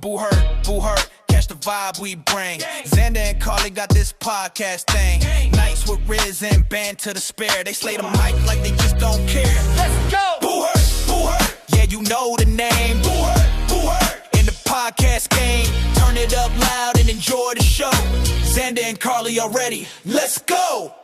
Buhurt, catch the vibe we bring. Xander and Carly got this podcast thing. Nights with Riz and band to the spare. They slay the mic like they just don't care. Let's go! Buhurt, yeah, you know the name. Buhurt, in the podcast game. Turn it up loud and enjoy the show. Xander and Carly are ready. Let's go!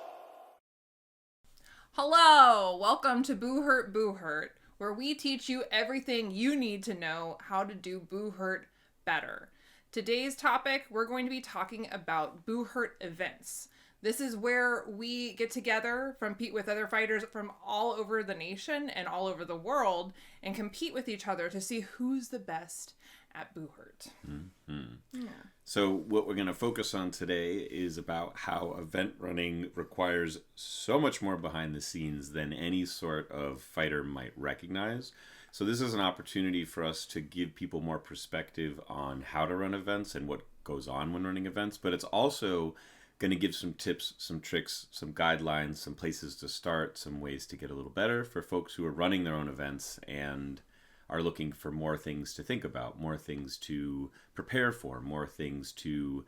Hello, welcome to Buhurt, where we teach you everything you need to know how to do Buhurt better. Today's topic, we're going to be talking about Buhurt events. This is where we get together, compete with other fighters from all over the nation and all over the world, and compete with each other to see who's the best at Buhurt. Mm-hmm. Yeah. So what we're going to focus on today is about how event running requires so much more behind the scenes than any sort of fighter might recognize. So this is an opportunity for us to give people more perspective on how to run events and what goes on when running events, but it's also going to give some tips, some tricks, some guidelines, some places to start, some ways to get a little better for folks who are running their own events and are looking for more things to think about, more things to prepare for, more things to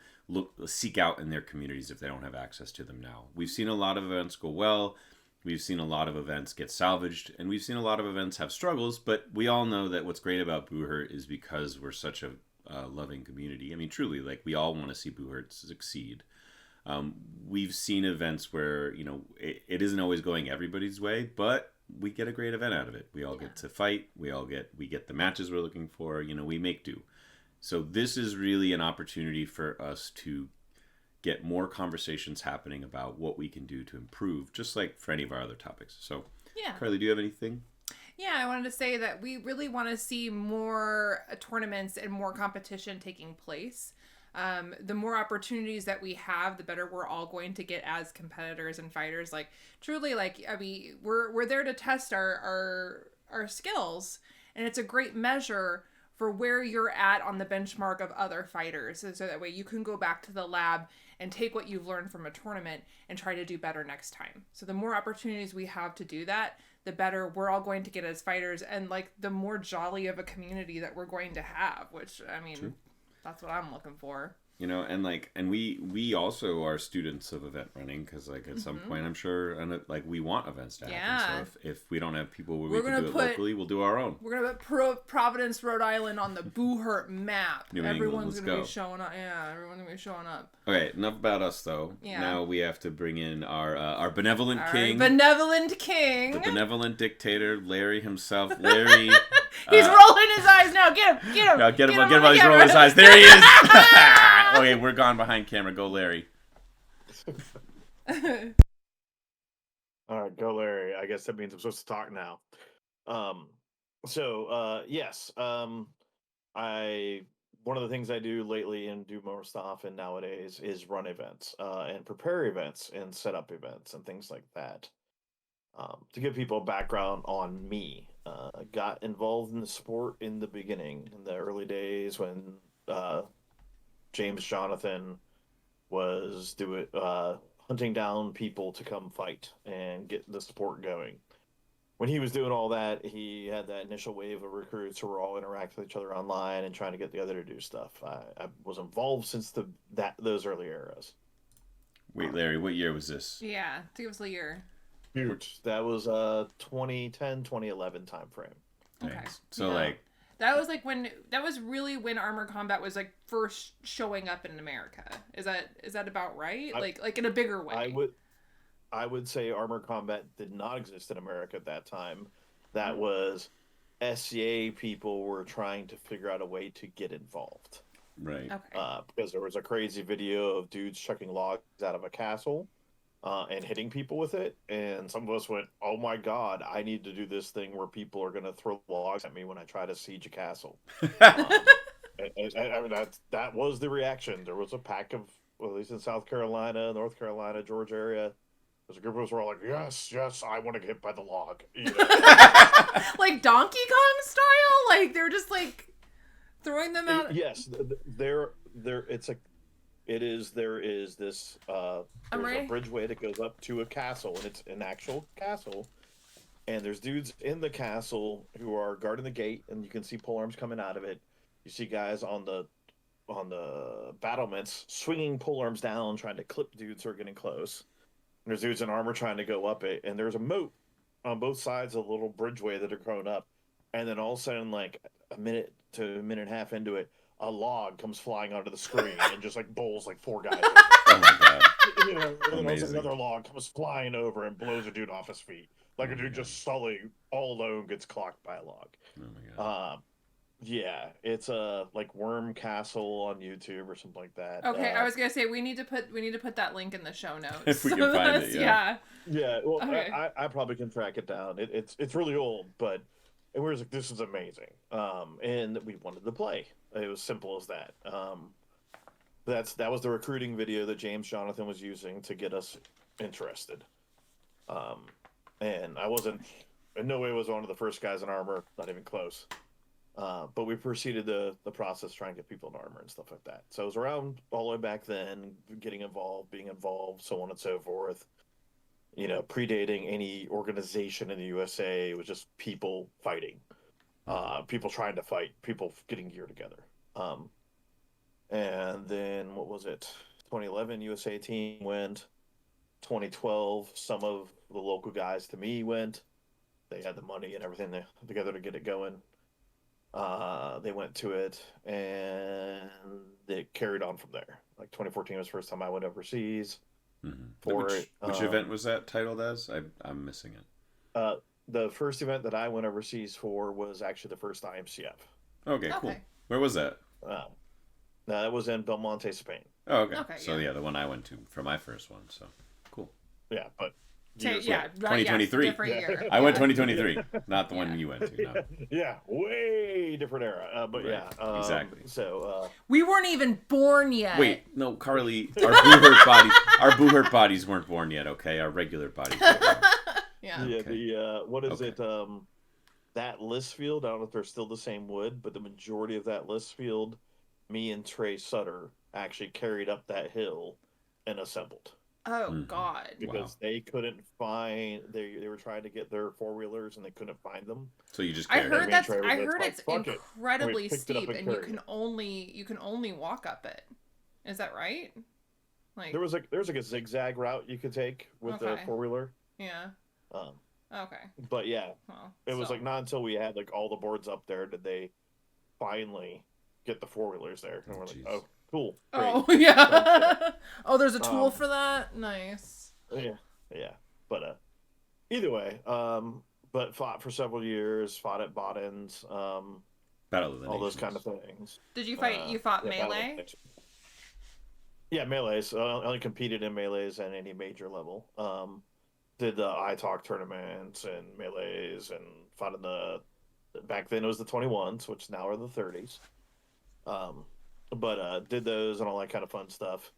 seek out in their communities if they don't have access to them now. We've seen a lot of events go well. We've seen a lot of events get salvaged, and we've seen a lot of events have struggles, but we all know that what's great about Buhurt is because we're such a loving community. I mean, truly, like, we all want to see Buhurt succeed. We've seen events where, you know, it isn't always going everybody's way, but we get a great event out of it. We all get to fight. We get the matches we're looking for. You know, we make do. So this is really an opportunity for us to get more conversations happening about what we can do to improve, just like for any of our other topics. So, Yeah. Carly, do you have anything? Yeah, I wanted to say that we really want to see more tournaments and more competition taking place. The more opportunities that we have, the better we're all going to get as competitors and fighters. Like, truly, like, I mean, we're there to test our skills, and it's a great measure for where you're at on the benchmark of other fighters. So that way you can go back to the lab and take what you've learned from a tournament and try to do better next time. So the more opportunities we have to do that, the better we're all going to get as fighters, and like the more jolly of a community that we're going to have, which, I mean, True. That's what I'm looking for. You know, and we also are students of event running, because like at some point I'm sure, and like, we want events to happen. Yeah. So if we don't have people where we can do it locally, we'll do our own. We're gonna put Providence, Rhode Island on the Buhurt map. Everyone's gonna be showing up. Yeah, everyone's gonna be showing up. Okay, enough about us though. Yeah. Now we have to bring in our benevolent king. Benevolent king. The benevolent dictator, Larry himself. Larry. He's rolling his eyes now. Get him. No, get him while he's rolling his eyes. There he is. Okay, we're gone behind camera. Go, Larry. All right, go, Larry. I guess that means I'm supposed to talk now. Yes. One of the things I do lately and do most often nowadays is run events and prepare events and set up events and things like that. To give people a background on me, got involved in the sport in the beginning, in the early days when James Jonathan was hunting down people to come fight and get the sport going. When he was doing all that, he had that initial wave of recruits who were all interacting with each other online and trying to get the other to do stuff. I was involved since those early eras. Wait, Larry, what year was this? Yeah, give us the year. Huge. That was 2010, 2011 time frame. Okay. Thanks. So that was really when Armored Combat was like first showing up in America. Is that about right? Like in a bigger way. I would say Armored Combat did not exist in America at that time. That was SCA people were trying to figure out a way to get involved. Right. Okay. Because there was a crazy video of dudes chucking logs out of a castle and hitting people with it, and some of us went, "Oh my God, I need to do this thing where people are going to throw logs at me when I try to siege a castle." I mean, that was the reaction. There was a pack of, well, at least in South Carolina, North Carolina, Georgia area, there's a group of us who were all like, yes, I want to get hit by the log. You know? Like Donkey Kong style? Like they're just like throwing them out? Yes, there is this there's a bridgeway that goes up to a castle, and it's an actual castle, and there's dudes in the castle who are guarding the gate, and you can see polearms coming out of it, You see guys on the battlements swinging polearms down, trying to clip dudes who are getting close. And there's dudes in armor trying to go up it, and there's a moat on both sides of the little bridgeway that are growing up. And then all of a sudden, like a minute to a minute and a half into it, a log comes flying onto the screen and just like bowls like 4 guys. Oh my god. You know, and then Amazing. another log comes flying over and blows a dude off his feet. Like a dude just sully all alone gets clocked by a log. Oh my god. Yeah, it's a like Worm Castle on YouTube or something like that. Okay, I was gonna say we need to put that link in the show notes. If we can find it, yeah. Yeah, well, Okay. I probably can track it down. It's really old, but it was like, this is amazing. And we wanted to play. It was simple as that. That was the recruiting video that James Jonathan was using to get us interested. And I wasn't, in no way was one of the first guys in armor, not even close. But we proceeded the process trying to get people in armor and stuff like that. So it was around all the way back then, getting involved, being involved, so on and so forth. You know, predating any organization in the USA. It was just people fighting, people trying to fight, people getting gear together. And then what was it? 2011 USA team went. 2012, some of the local guys to me went. They had the money and everything together to get it going. They went to it, and it carried on from there. Like 2014 was the first time I went overseas. Mm-hmm. Which event was that titled as? I'm missing it. The first event that I went overseas for was actually the first IMCF. Okay, cool. Where was that? That was in Belmonte, Spain. Oh, okay. So yeah, the one I went to for my first one. So cool. Yeah, but Right, 2023. different year. I went 2023, not the one you went to. No. Yeah, way different era. But right. Yeah, Exactly. So we weren't even born yet. Wait, no, Carly, our Buhurt bodies weren't born yet. Okay, our regular bodies. Yeah. Yeah. Okay. The what is it? That list field. I don't know if they're still the same wood, but the majority of that list field, me and Trey Sutter actually carried up that hill and assembled. Oh God! Because they couldn't find they were trying to get their 4-wheelers and they couldn't find them. So you just I carried heard it. that's Trey was like, it's "Fuck it." incredibly We picked it up steep, and and you carried can only walk up it. Is that right? Like there's like a zigzag route you could take with the 4-wheeler. Yeah. Okay. But yeah, Well, it was like not until we had like all the boards up there did they finally get the 4-wheelers there, and we're like, oh, cool. Great. Oh yeah. Oh, there's a tool for that. Nice. Yeah. But either way, but fought for several years. Fought at Boden's. Battle of the all those Nations. kind of things. Did you fight? You fought melee? Yeah, melees. I only competed in melees at any major level. Did the iTalk tournaments and melees, and fought in the back then it was the 21s, which now are the 30s. But did those and all that kind of fun stuff.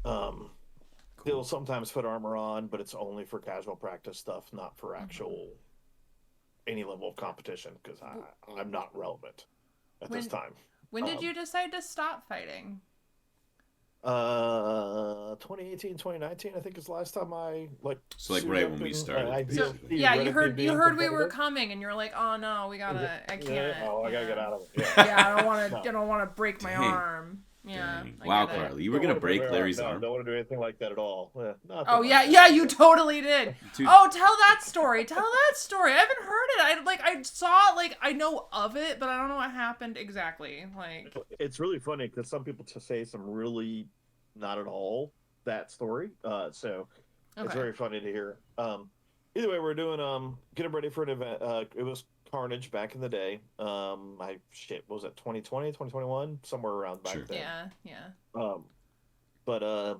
They'll sometimes put armor on, but it's only for casual practice stuff, not for actual any level of competition, because I'm not relevant at this time. When did you decide to stop fighting? 2018, 2019, I think is the last time I So like right when we started. Yeah, you heard we were coming, and you were like, "Oh no, I can't." Oh, I gotta get out of it. Yeah, I don't want to break my arm. Yeah. Wow, Carly, you were gonna break Larry's arm. I don't want to do anything like that at all. Oh yeah, you totally did. Dude. Oh, tell that story. I haven't heard it. I saw I know of it, but I don't know what happened exactly. Like it's really funny because some people just say some really not at all that story. So it's very funny to hear. Either way, we're doing getting ready for an event. It was Carnage back in the day. What was that, 2020, 2021? Somewhere around back then. Yeah. But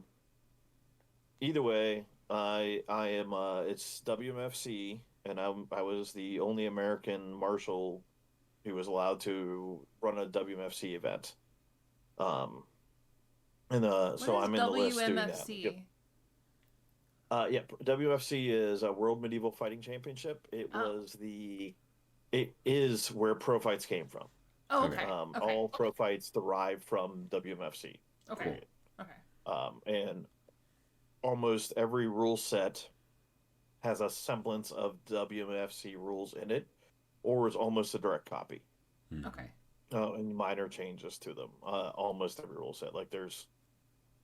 either way, I am it's WMFC, and I was the only American marshal who was allowed to run a WMFC event. So I'm in the list doing that. Yeah, WFC is a World Medieval Fighting Championship. It is where pro fights came from. Oh, okay. All pro fights derive from WMFC. Okay. Cool. Okay. And almost every rule set has a semblance of WMFC rules in it, or is almost a direct copy. Okay. and minor changes to them. Almost every rule set. Like there's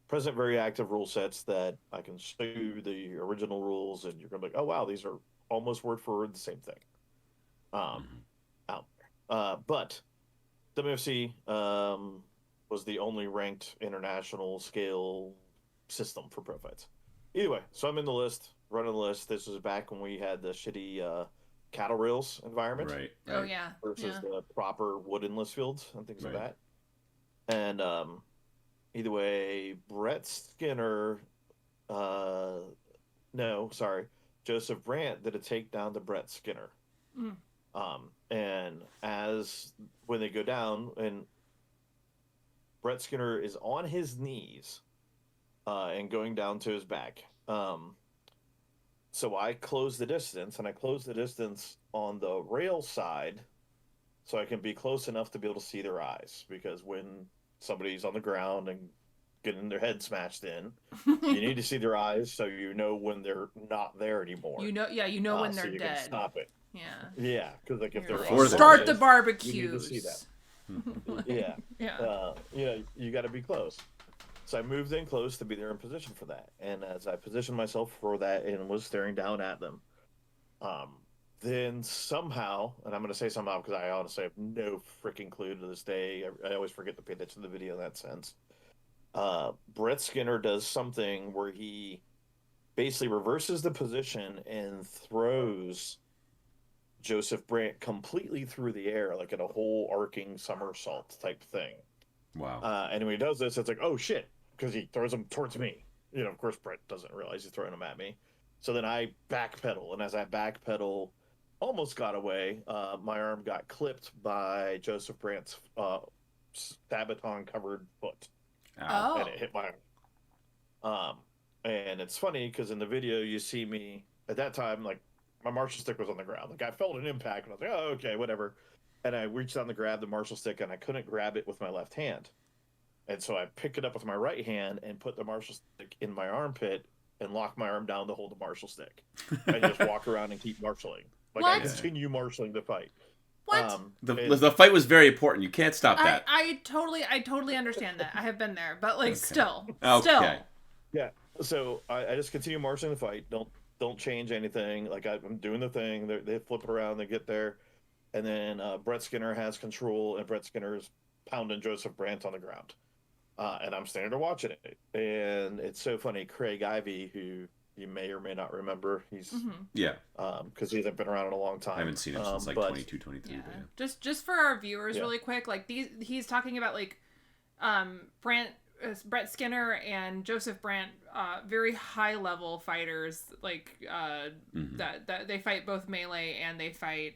present very active rule sets that I can show you the original rules, and you're gonna be like, oh wow, these are almost word for word the same thing. Out there. But WFC was the only ranked international scale system for pro fights. Either way, so I'm in the list, running the list. This was back when we had the shitty cattle rails environment. Right. Oh yeah. Versus Yeah. the proper wooden list fields and things like that. And either way, Brett Skinner, no, sorry, Joseph Brandt did a takedown to Brett Skinner. Mm. And as when they go down, and Brett Skinner is on his knees and going down to his back. So I close the distance, and I close the distance on the rail side so I can be close enough to be able to see their eyes. Because when somebody's on the ground and getting their head smashed in, you need to see their eyes so you know when they're not there anymore. You know when they're so you dead. Can stop it. Yeah. Yeah, because like if they're Before they're start the dead. barbecues. You need to see that. Yeah. Yeah. You got to be close. So I moved in close to be there in position for that. And as I positioned myself for that and was staring down at them, then somehow, and I'm going to say somehow because I honestly have no freaking clue to this day. I always forget to pay attention to the video in that sense. Brett Skinner does something where he basically reverses the position and throws Joseph Brandt completely through the air, like in a whole arcing somersault type thing. Wow. And when he does this, it's like, oh shit, because he throws them towards me. You know, of course, Brett doesn't realize he's throwing them at me. So then I backpedal, and as I backpedal, almost got away. My arm got clipped by Joseph Brandt's Sabaton-covered foot, Oh. and it hit my arm. And it's funny because in the video you see me at that time, like my Marshall stick was on the ground. Like I felt an impact, and I was like, oh, okay, whatever. And I reached down to grab the Marshall stick, and I couldn't grab it with my left hand. And so I picked it up with my right hand and put the Marshall stick in my armpit and lock my arm down to hold the Marshall stick. And just walk around and keep marshalling. Like What? I continue marshalling the fight. What? The fight was very important. You can't stop that. I totally understand that. I have been there, but like still. Okay. Yeah. So I just continue marshalling the fight. Don't change anything. Like I'm doing the thing. They flip it around. They get there. And then Brett Skinner has control, and Brett Skinner's pounding Joseph Brandt on the ground. And I'm standing there watching it. And it's so funny. Craig Ivey, who you may or may not remember, he's because he hasn't been around in a long time. I haven't seen him since like 22, 23. Yeah. But Just for our viewers, really quick, like he's talking about like Brett Skinner and Joseph Brandt, very high level fighters, like that they fight both melee and they fight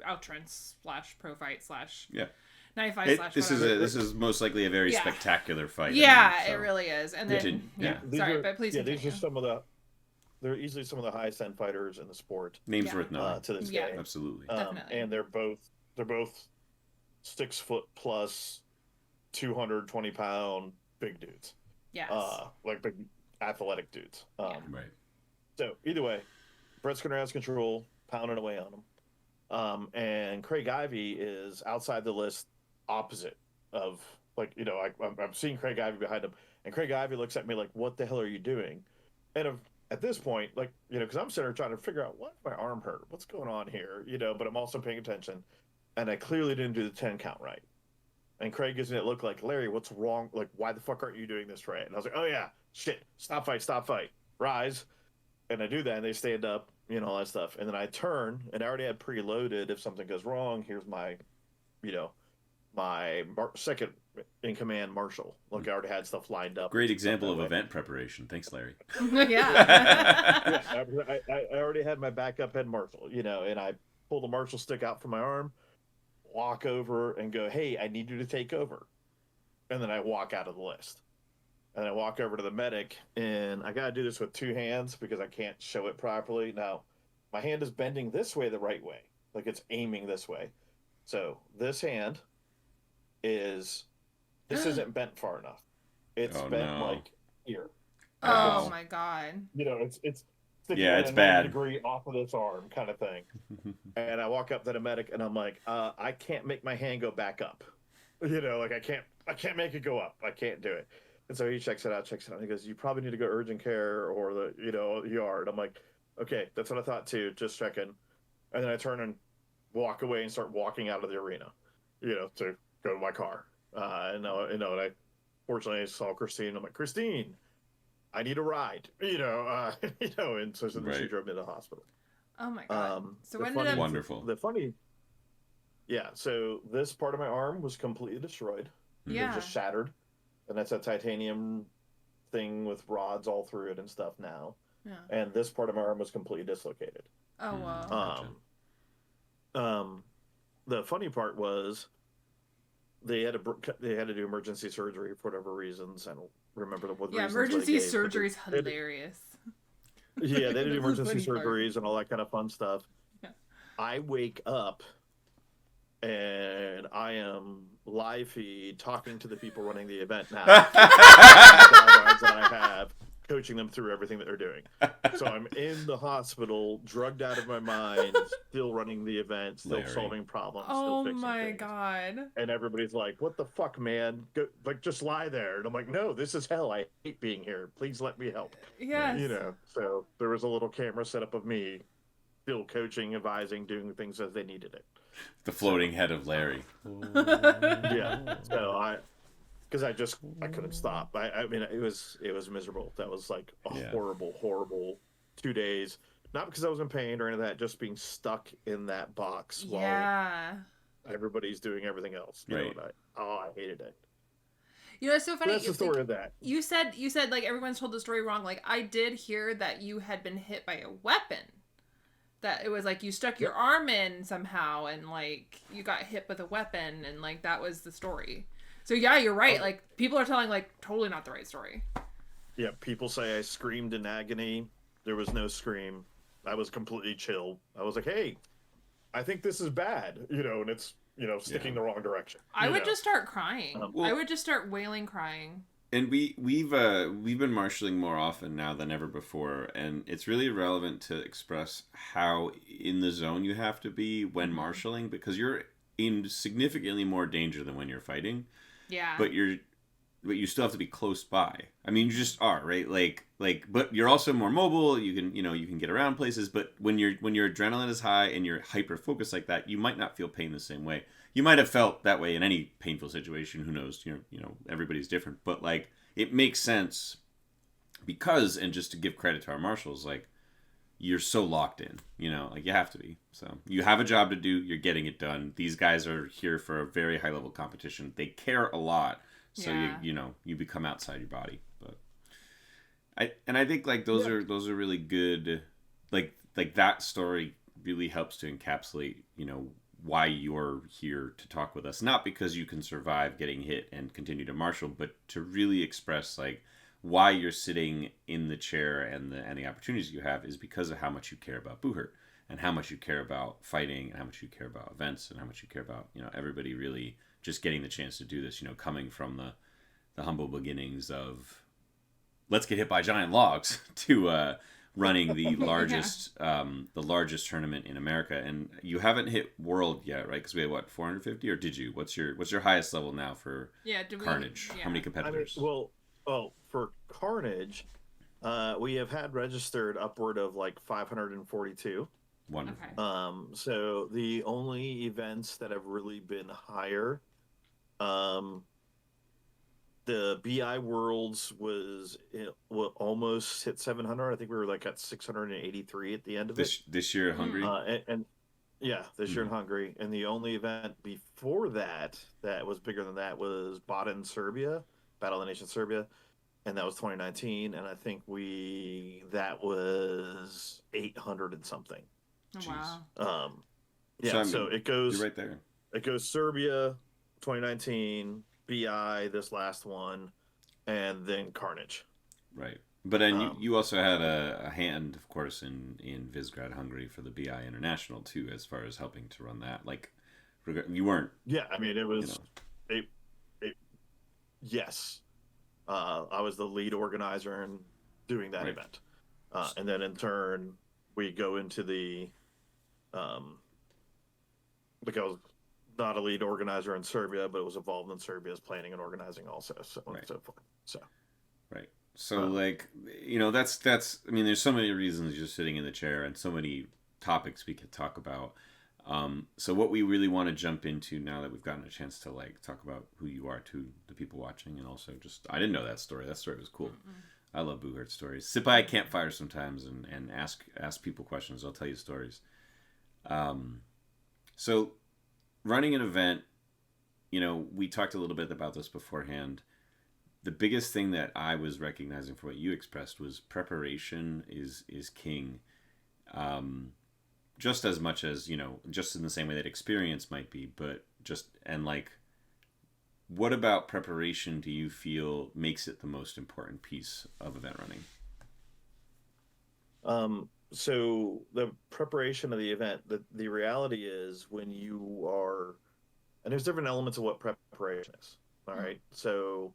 outrance / pro fight / knife fight / this is most likely a very spectacular fight. Yeah, I mean, so. It really is. And then sorry, but please continue. These are they're easily some of the highest end fighters in the sport. Names worth knowing to this day. Absolutely. Definitely. And they're both 6 foot plus, 220-pound big dudes. Yes. Like big athletic dudes. Right. So either way, Brett Skinner has control, pounding away on him. And Craig Ivey is outside the list, opposite of I'm seeing Craig Ivey behind him, and Craig Ivey looks at me like, "What the hell are you doing?" And at this point, because I'm sitting there trying to figure out what my arm hurt, what's going on here, but I'm also paying attention, and I clearly didn't do the 10 count right. And Craig gives me that look like, Larry, what's wrong? Like, why the fuck aren't you doing this right? And I was like, oh yeah, shit, stop fight, rise. And I do that, and they stand up, all that stuff. And then I turn, and I already had preloaded. If something goes wrong, here's my, my second in command marshal. Like I already had stuff lined up. Great example of event preparation. Thanks, Larry. Yeah. I already had my backup head marshal, and I pull the marshal stick out from my arm, walk over and go, hey, I need you to take over. And then I walk out of the list. And I walk over to the medic, and I got to do this with 2 hands because I can't show it properly. Now, my hand is bending this way the right way. Like it's aiming this way. So this hand isn't bent far enough. It's bent like here. Oh my God. It's sticking Yeah, in it's a 90 bad. degree off of this arm kind of thing. And I walk up to the medic and I'm like, I can't make my hand go back up. Like I can't make it go up. I can't do it. And so he checks it out. He goes, you probably need to go urgent care or the ER. And I'm like, okay, that's what I thought too. Just checking. And then I turn and walk away and start walking out of the arena, to go to my car. And I fortunately saw Christine. I'm like, Christine, I need a ride, and so then she drove me to the hospital. Oh my God. So wonderful. So this part of my arm was completely destroyed. Yeah. It was just shattered. And that's a titanium thing with rods all through it and stuff now. Yeah. And this part of my arm was completely dislocated. Oh wow. The funny part was they had to do emergency surgery for whatever reasons. I don't remember what reasons. Yeah, emergency surgery is hilarious. Yeah, they did emergency surgeries and all that kind of fun stuff. Yeah. I wake up and I am live feed talking to the people running the event now. that I have, coaching them through everything that they're doing. So I'm in the hospital, drugged out of my mind, still running the event, still solving problems, still fixing things. God. And everybody's like, what the fuck, man? Just lie there. And I'm like, no, this is hell. I hate being here. Please let me help. Yes. So there was a little camera set up of me still coaching, advising, doing things as they needed it. The floating head of Larry. Yeah. So because I couldn't stop. I mean, it was miserable. That was like a horrible 2 days. Not because I was in pain or any of that, just being stuck in that box while everybody's doing everything else. Right. I hated it. It's so funny. That's the story of that. You said like everyone's told the story wrong. Like I did hear that you had been hit by a weapon. That it was like you stuck your arm in somehow and like you got hit with a weapon and like that was the story. So yeah, you're right. Like people are telling like totally not the right story. Yeah, people say I screamed in agony. There was no scream. I was completely chill. I was like, hey, I think this is bad, and it's sticking the wrong direction. I would just start crying. I would just start wailing crying. And we've been marshalling more often now than ever before, and it's really relevant to express how in the zone you have to be when marshalling, because you're in significantly more danger than when you're fighting. Yeah. But you still have to be close by. I mean, you just are, right? Like, but you're also more mobile. You can get around places. But when your adrenaline is high and you're hyper focused like that, you might not feel pain the same way. You might have felt that way in any painful situation. Who knows? Everybody's different. But like, it makes sense because, and just to give credit to our marshals, like, you're so locked in. Like you have to be. So you have a job to do. You're getting it done. These guys are here for a very high level competition. They care a lot. So you become outside your body. But I think like those are really good. Like that story really helps to encapsulate why you're here to talk with us, not because you can survive getting hit and continue to marshal, but to really express like why you're sitting in the chair and the opportunities you have is because of how much you care about Buhurt and how much you care about fighting and how much you care about events and how much you care about everybody really just getting the chance to do this, coming from the humble beginnings of let's get hit by giant logs to running the largest the largest tournament in America. And you haven't hit world yet, right? Because we had 450, or did you? What's your highest level now for Carnage? How many competitors? For Carnage, we have had registered upward of like 542. Wonderful. Okay. So the only events that have really been higher, the BI Worlds will almost hit 700. I think we were like at 683 at the end of it. This year in Hungary? This year in Hungary. And the only event before that was bigger than that was Baden, Serbia, Battle of the Nations Serbia. And that was 2019. And I think that was 800 and something. Oh, wow. So it goes... You're right there. It goes Serbia, 2019... BI, this last one, and then Carnage. Right. But then you also had a hand, of course, in Visegrad, Hungary for the BI International, too, as far as helping to run that. Like, you weren't... Yeah, I mean, it was... Yes. I was the lead organizer in doing that event. And then in turn, we go into the because not a lead organizer in Serbia, but it was involved in Serbia's planning and organizing also, so on and so forth. So. Right. So, like, that's. I mean, there's so many reasons just sitting in the chair, and so many topics we could talk about. So, what we really want to jump into now that we've gotten a chance to like talk about who you are to the people watching, and also just I didn't know that story. That story was cool. Mm-hmm. I love Buhurt stories. Sit by a campfire sometimes and ask people questions. They'll tell you stories. So, running an event, we talked a little bit about this beforehand. The biggest thing that I was recognizing for what you expressed was preparation is king. Just as much as, just in the same way that experience might be, but what about preparation do you feel makes it the most important piece of event running? So the preparation of the event, the reality is when you are, and there's different elements of what preparation is. All right. So,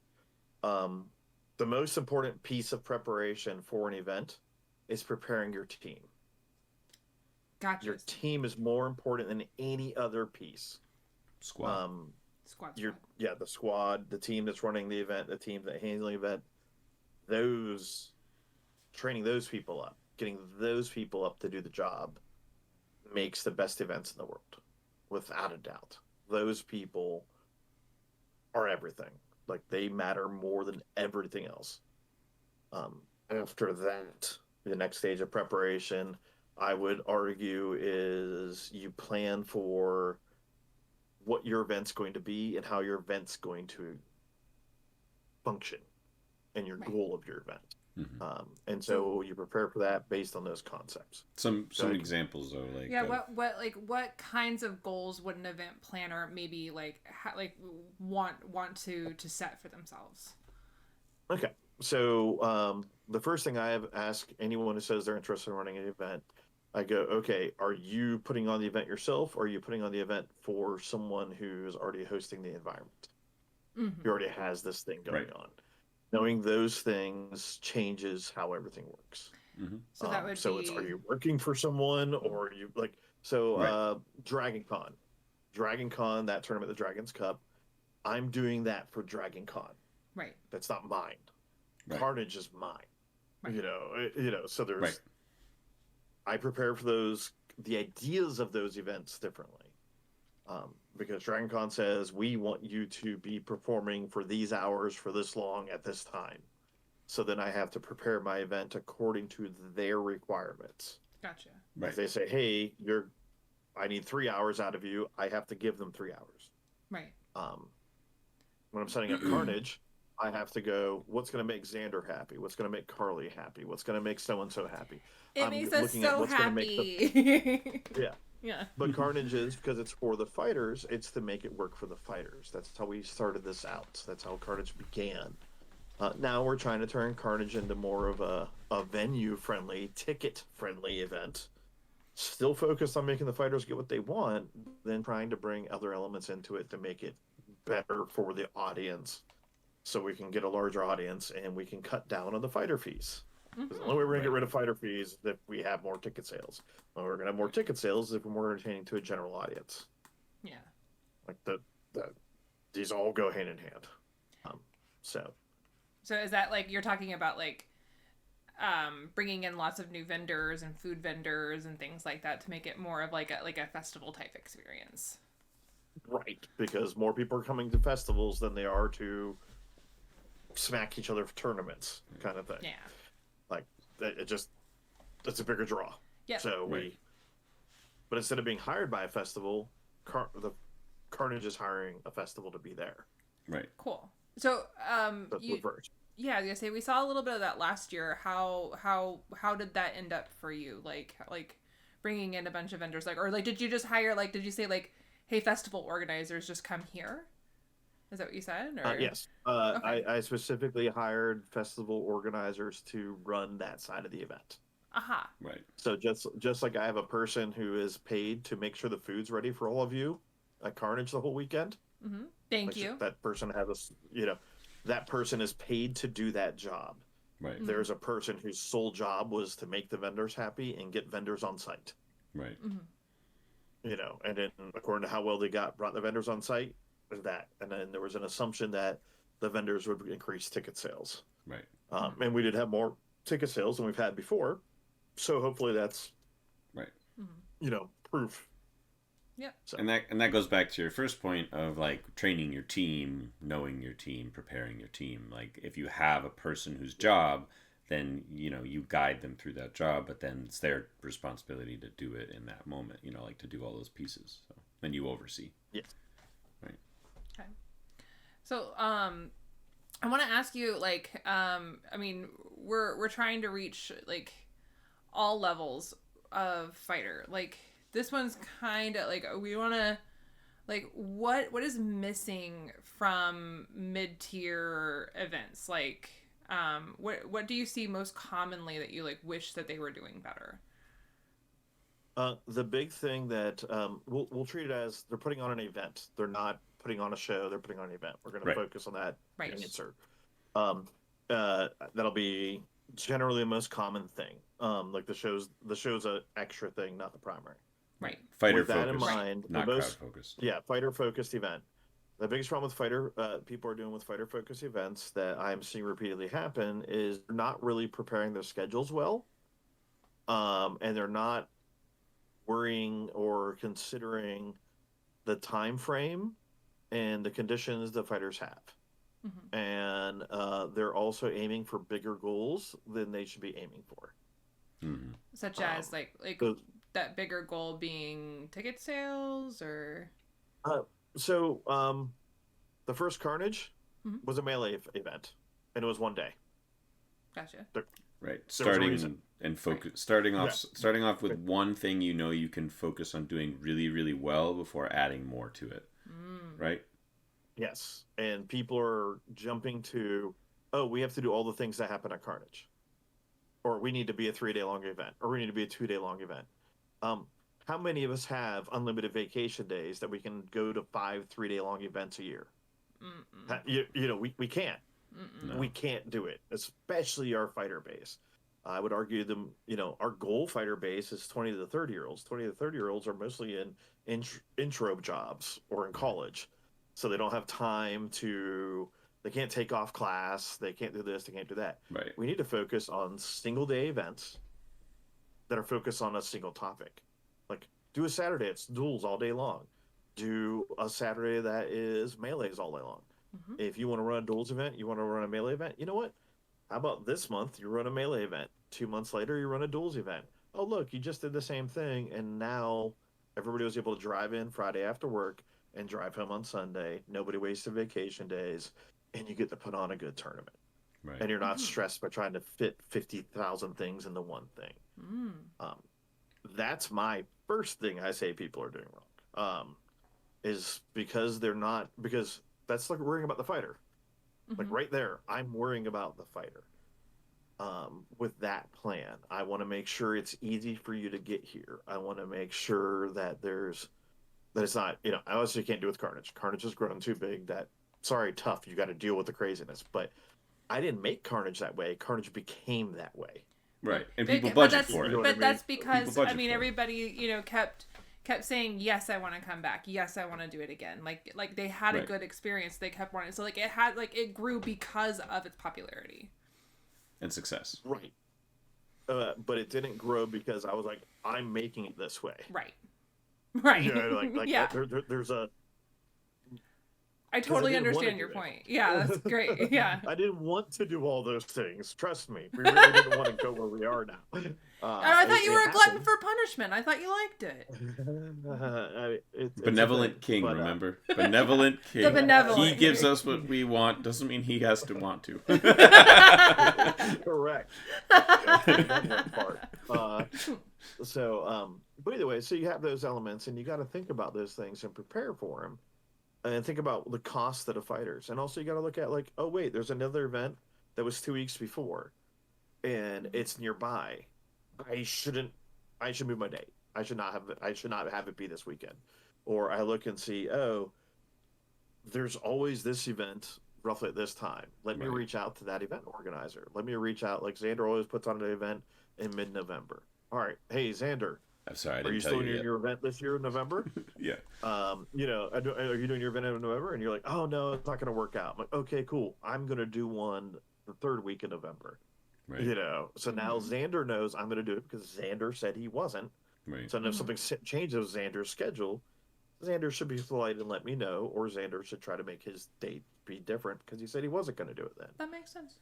the most important piece of preparation for an event is preparing your team. Gotcha. Your team is more important than any other piece. Squad. The squad, the team that's running the event, the team that handles the event. Training those people up, getting those people up to do the job, makes the best events in the world, without a doubt. Those people are everything. Like, they matter more than everything else. After that, the next stage of preparation, I would argue, is you plan for what your event's going to be and how your event's going to function and your goal of your event. Mm-hmm. And so you prepare for that based on those concepts. Some examples though, what kinds of goals would an event planner maybe want to set for themselves? Okay, so the first thing I have asked anyone who says they're interested in running an event, I go, okay, are you putting on the event yourself, or are you putting on the event for someone who's already hosting the environment, who already has this thing going on? Knowing those things changes how everything works. Mm-hmm. So that would it's, are you working for someone, or are you Dragon Con, that tournament, the Dragon's Cup, I'm doing that for Dragon Con. Right. That's not mine. Right. Carnage is mine. Right. So there's, I prepare for the ideas of those events differently. Because Dragon Con says, we want you to be performing for these hours for this long at this time. So then I have to prepare my event according to their requirements. Gotcha. Right. If they say, hey, I need 3 hours out of you, I have to give them 3 hours. Right. When I'm setting up Carnage, I have to go, what's going to make Xander happy? What's going to make Carly happy? What's going to make so-and-so happy? It makes us so happy. Yeah. Yeah. But Carnage is, because it's for the fighters, it's to make it work for the fighters. That's how we started this out. That's how Carnage began. Now we're trying to turn Carnage into more of a venue-friendly, ticket-friendly event. Still focused on making the fighters get what they want, then trying to bring other elements into it to make it better for the audience, so we can get a larger audience and we can cut down on the fighter fees. Because the only way we're going to get rid of fighter fees is if we have more ticket sales. Well, we're going to have more ticket sales if we're more entertaining to a general audience. Yeah. Like these all go hand in hand. So is that you're talking about bringing in lots of new vendors and food vendors and things like that to make it more of a festival type experience? Right, because more people are coming to festivals than they are to smack each other for tournaments, kind of thing. Yeah. It's a bigger draw. Yeah. So but instead of being hired by a festival, the Carnage is hiring a festival to be there. Right. Cool. So reverse. Yeah, I was gonna say we saw a little bit of that last year. How did that end up for you? Like bringing in a bunch of vendors, did you just hire did you say hey, festival organizers, just come here? Is that what you said? Or? Yes. Okay. I specifically hired festival organizers to run that side of the event. Aha. Right. So just like I have a person who is paid to make sure the food's ready for all of you at Carnage the whole weekend. Mm-hmm. Thank you. That person has that person is paid to do that job. Right. There's a person whose sole job was to make the vendors happy and get vendors on site. Right. You know, and then according to how well they brought the vendors on site, there's that. And then there was an assumption that the vendors would increase ticket sales. Right. And we did have more ticket sales than we've had before. So hopefully that's, right. You know, proof. Yeah. So. And that goes back to your first point of like training your team, knowing your team, preparing your team. Like if you have a person whose job, then, you know, you guide them through that job, but then it's their responsibility to do it in that moment, you know, like to do all those pieces. So then you oversee. Yes. Right. Okay. So, I want to ask you, like, I mean, we're trying to reach like all levels of fighter. Like this one's kind of like we want to, like, what is missing from mid-tier events? Like, what do you see most commonly that you like wish that they were doing better? The big thing that we'll treat it as they're putting on an event. They're not putting on a show. They're putting on an event. We're going to focus on that answer. That'll be generally the most common thing. Like the show's an extra thing, not the primary. Right. Fighter with that focused, in mind, not crowd focused. Yeah, fighter focused event. The biggest problem with people are doing with fighter focused events that I'm seeing repeatedly happen is they're not really preparing their schedules well, and they're not worrying or considering the time frame and the conditions the fighters have. And they're also aiming for bigger goals than they should be aiming for. Such as like that bigger goal being ticket sales or. So the first Carnage was a melee event, and it was one day. Gotcha. Right. Starting off with one thing you know you can focus on doing really, really well before adding more to it. Right? Yes. And people are jumping to, oh, we have to do all the things that happen at Carnage. Or we need to be a 3-day long event. Or we need to be a 2-day long event. How many of us have unlimited vacation days that we can go to 5 3-day long events a year? You know, we can't. No. We can't do it, especially our fighter base. I would argue our goal fighter base is 20 to 30-year-olds. 20 to 30-year-olds are mostly in intro jobs or in college. So they don't have time they can't take off class. They can't do this. They can't do that. Right. We need to focus on single day events that are focused on a single topic. Like do a Saturday, it's duels all day long. Do a Saturday that is melees all day long. If you want to run a duels event, you want to run a melee event, you know what? How about this month you run a melee event? 2 months later you run a duels event. Oh look, you just did the same thing, and now everybody was able to drive in Friday after work and drive home on Sunday. Nobody wasted vacation days, and you get to put on a good tournament. Right. And you're not stressed by trying to fit 50,000 things into one thing. That's my first thing I say people are doing wrong. Is because that's like worrying about the fighter. Like right there, I'm worrying about the fighter. With that plan, I want to make sure it's easy for you to get here. I want to make sure that it's not, I obviously can't do with Carnage. Carnage has grown too big that, sorry, tough, you got to deal with the craziness. But I didn't make Carnage that way. Carnage became that way. Right. And people budget for it. But I mean? That's because, everybody, kept saying, yes, I want to come back. Yes, I want to do it again. Like they had a good experience. They kept wanting. So it grew because of its popularity. And success. Right. But it didn't grow because I was like, I'm making it this way. Right. Yeah. There's a. I totally understand your point. Yeah, that's great. Yeah. I didn't want to do all those things. Trust me. We really didn't want to go where we are now. And I thought you were a glutton for punishment. I thought you liked it. Benevolent king, remember? Benevolent king. The benevolent. He gives us what we want. Doesn't mean he has to want to. Correct. But either way, so you have those elements, and you got to think about those things and prepare for them. And think about the cost of the fighters. And also you got to look at oh, wait, there's another event that was 2 weeks before and it's nearby. I should move my date. I should not have it be this weekend. Or I look and see, oh, there's always this event roughly at this time. Let me Right. reach out to that event organizer. Let me reach out. Like Xander always puts on an event in mid-November. All right, hey Xander, I'm sorry, I are didn't you tell still you doing yet. your event this year in November? Yeah. Are you doing your event in November? And you're like, oh no, it's not going to work out. I'm like, okay, cool. I'm going to do one the third week in November. Right. So now Xander knows I'm going to do it because Xander said he wasn't. Right. So if something changes Xander's schedule, Xander should be polite and let me know, or Xander should try to make his date be different because he said he wasn't going to do it then. That makes sense.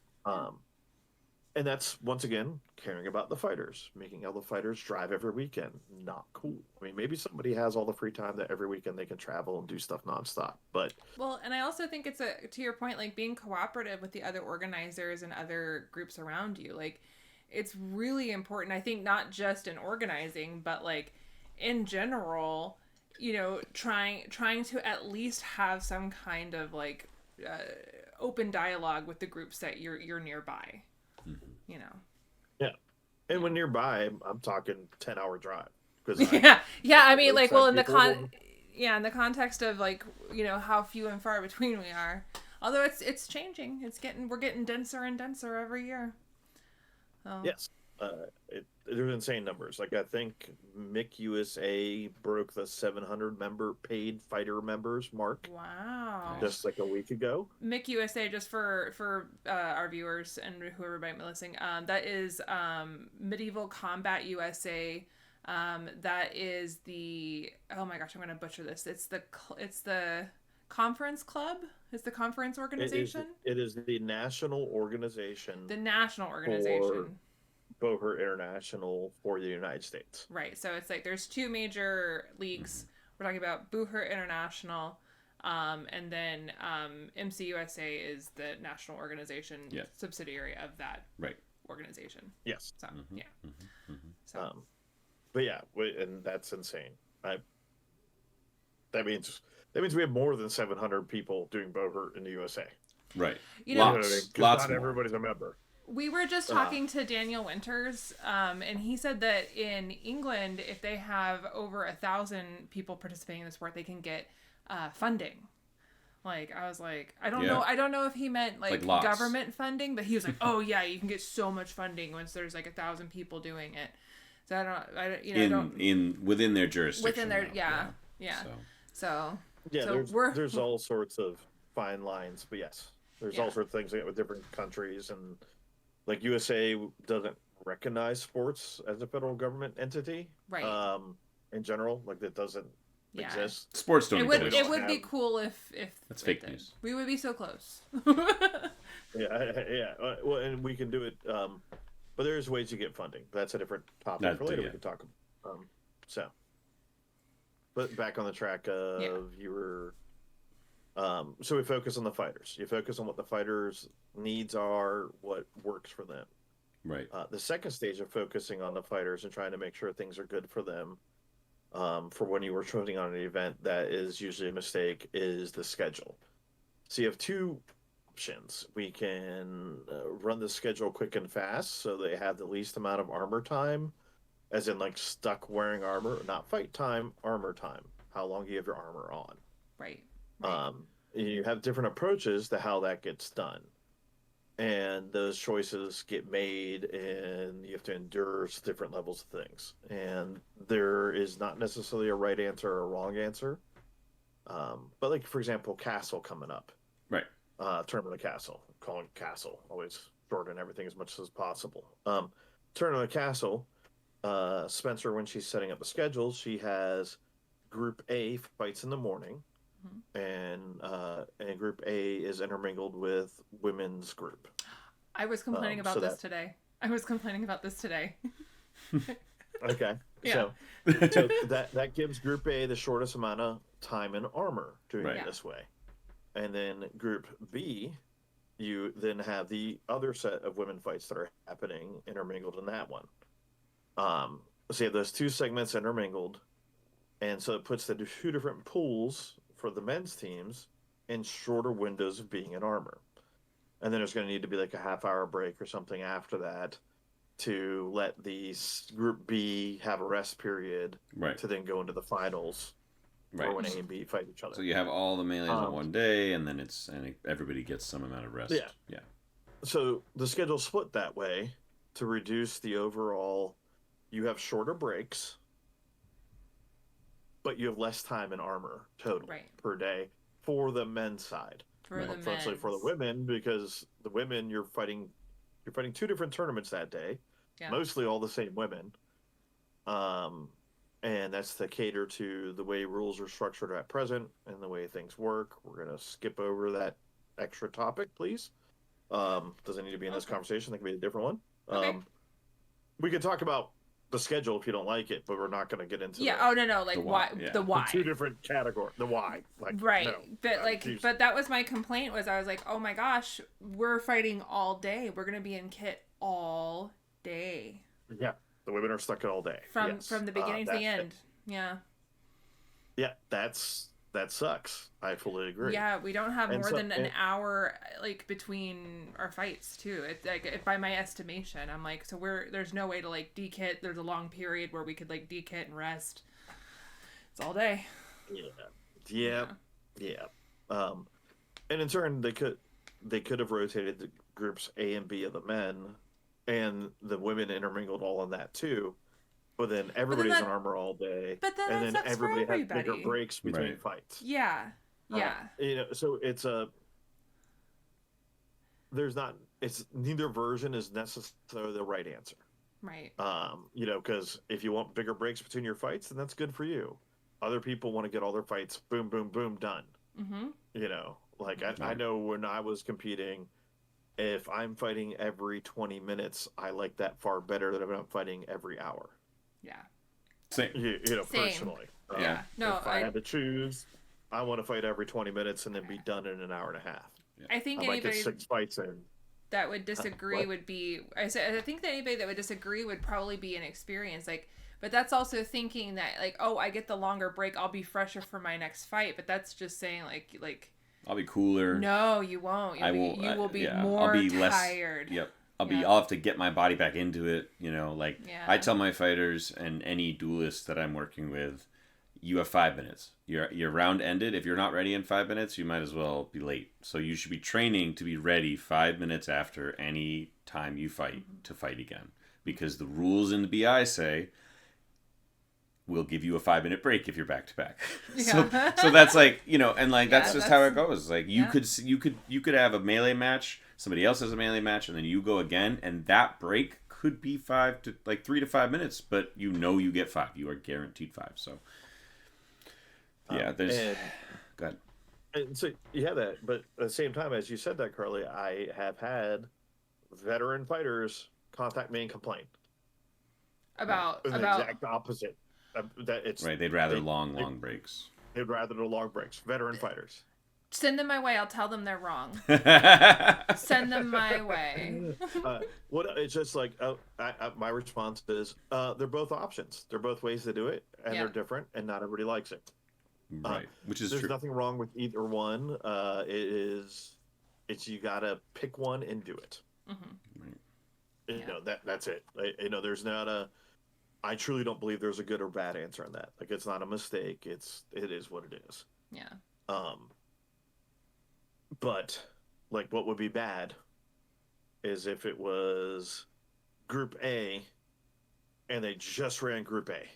And that's, once again, caring about the fighters, making all the fighters drive every weekend. Not cool. I mean, maybe somebody has all the free time that every weekend they can travel and do stuff nonstop. But Well, and I also think it's to your point, like being cooperative with the other organizers and other groups around you. Like, it's really important. I think not just in organizing, but like in general, trying to at least have some kind of like open dialogue with the groups that you're nearby. yeah, and when nearby, I'm talking 10-hour drive because Yeah. I mean, like, well, in the people- in the context of like how few and far between we are. Although it's changing, we're getting denser and denser every year. Yes, there's insane numbers. Like I think MIC USA broke the 700 member paid fighter members mark. Wow. Just like a week ago. MIC USA, just for our viewers and whoever might be listening, that is Medieval Combat USA. That is the, oh my gosh, I'm gonna butcher this. It's the conference club. It's the conference organization. It is the national organization. The national organization. Buhurt International for the United States. Right. So it's like there's two major leagues. We're talking about Buhurt International, and then MCUSA is the national organization subsidiary of that organization. Yes. So yeah. So, but yeah, and that's insane. That means we have more than 700 people doing Buhurt in the USA. Right. Lots Lots not more. everybody's a member. We were just talking to Daniel Winters, and he said that in England, if they have over 1,000 people participating in the sport, they can get funding. Like, I was like, I don't know if he meant like government funding, but he was like, oh yeah, you can get so much funding once there's like 1,000 people doing it. So within their jurisdiction. Within their So there's all sorts of fine lines, but yes, there's all sorts of things with different countries, and like USA doesn't recognize sports as a federal government entity, right? In general, like that doesn't exist. Sports don't exist. It would be cool if that's fake news. We would be so close. yeah. Well, and we can do it, but there's ways to get funding. That's a different topic for later. We can talk about. But back on the track of your. So we focus on the fighters. You focus on what the fighters' needs are, what works for them. Right. The second stage of focusing on the fighters and trying to make sure things are good for them, for when you were shooting on an event that is usually a mistake, is the schedule. So you have two options. We can run the schedule quick and fast so they have the least amount of armor time, as in like stuck wearing armor, not fight time, armor time. How long you have your armor on. Right. You have different approaches to how that gets done, and those choices get made, and you have to endure different levels of things, and there is not necessarily a right answer or a wrong answer, but like, for example, Castle coming up, right? Tournament of Castle, calling Castle, always shorten everything as much as possible. Tournament of Castle, Spencer, when she's setting up the schedule, she has Group A fights in the morning, and Group A is intermingled with women's group. I was complaining about this today. Okay. Yeah. So that gives Group A the shortest amount of time in armor doing it this way. And then Group B, you then have the other set of women fights that are happening intermingled in that one. So you have those two segments intermingled, and so it puts the two different pools for the men's teams in shorter windows of being in armor. And then there's going to need to be like a half-hour break or something after that to let the Group B have a rest period to then go into the finals Right. or when A and B fight each other. So you have all the melees on one day, and then everybody gets some amount of rest. Yeah. So the schedule's split that way to reduce the overall. You have shorter breaks, but you have less time in armor total per day for the men's side. Unfortunately for the women, because the women you're fighting 2 different tournaments that day, mostly all the same women. And that's to cater to the way rules are structured at present and the way things work. We're going to skip over that extra topic, please. Doesn't need to be in this conversation. That can be a different one. Okay. We can talk about the schedule if you don't like it, but we're not going to get into no, like why. The why. The 2 different categories. The why. Like, right. No. But that was my complaint, was I was like, oh my gosh, we're fighting all day. We're going to be in kit all day. Yeah. The women are stuck all day. From the beginning to the end. Yeah. Yeah, that sucks. I fully agree. Yeah, we don't have more than an hour like between our fights too. It's like, by my estimation, I'm like, so there's no way to like de-kit. There's a long period where we could like de-kit and rest. It's all day. Yeah. And in turn, they could have rotated the groups A and B of the men, and the women intermingled all in that too. But then everybody's in armor all day. But then and then everybody has bigger breaks between fights. Yeah. So it's neither version is necessarily the right answer. Right. Because if you want bigger breaks between your fights, then that's good for you. Other people want to get all their fights boom, boom, boom done. Mm-hmm. I know when I was competing, if I'm fighting every 20 minutes, I like that far better than if I'm fighting every hour. Yeah. Same. Same. Personally. Yeah. No, if I had to choose, I want to fight every 20 minutes and then be done in an hour and a half. Yeah. I think anybody get 6 fights in. That would disagree would be. I think that anybody that would disagree would probably be inexperienced. But that's also thinking that I get the longer break, I'll be fresher for my next fight. But that's just saying like. I'll be cooler. No, you won't. You will be more I'll be tired. Yep. I'll have to get my body back into it. I tell my fighters and any duelist that I'm working with, you have 5 minutes. Your round ended. If you're not ready in 5 minutes, you might as well be late. So you should be training to be ready 5 minutes after any time you fight to fight again. Because the rules in the BI say we'll give you a 5-minute break if you're back to back. So that's that's just how it goes. Like you could have a melee match, somebody else has a melee match, and then you go again, and that break could be 3 to 5 minutes, but you get 5. You are guaranteed 5. So there's go ahead. And so you have that, but at the same time, as you said that, Carly, I have had veteran fighters contact me and complain about the exact opposite. Right, they'd rather long breaks. They'd rather the long breaks. Veteran fighters. Send them my way. I'll tell them they're wrong. Send them my way. It's just like my response is they're both options. They're both ways to do it, and they're different, and not everybody likes it. Right, which is there's nothing wrong with either one. It's you gotta pick one and do it. Mm-hmm. Right. That's it. There's not a. I truly don't believe there's a good or bad answer on that. Like, it's not a mistake. It is what it is. Yeah. But what would be bad is if it was Group A and they just ran Group A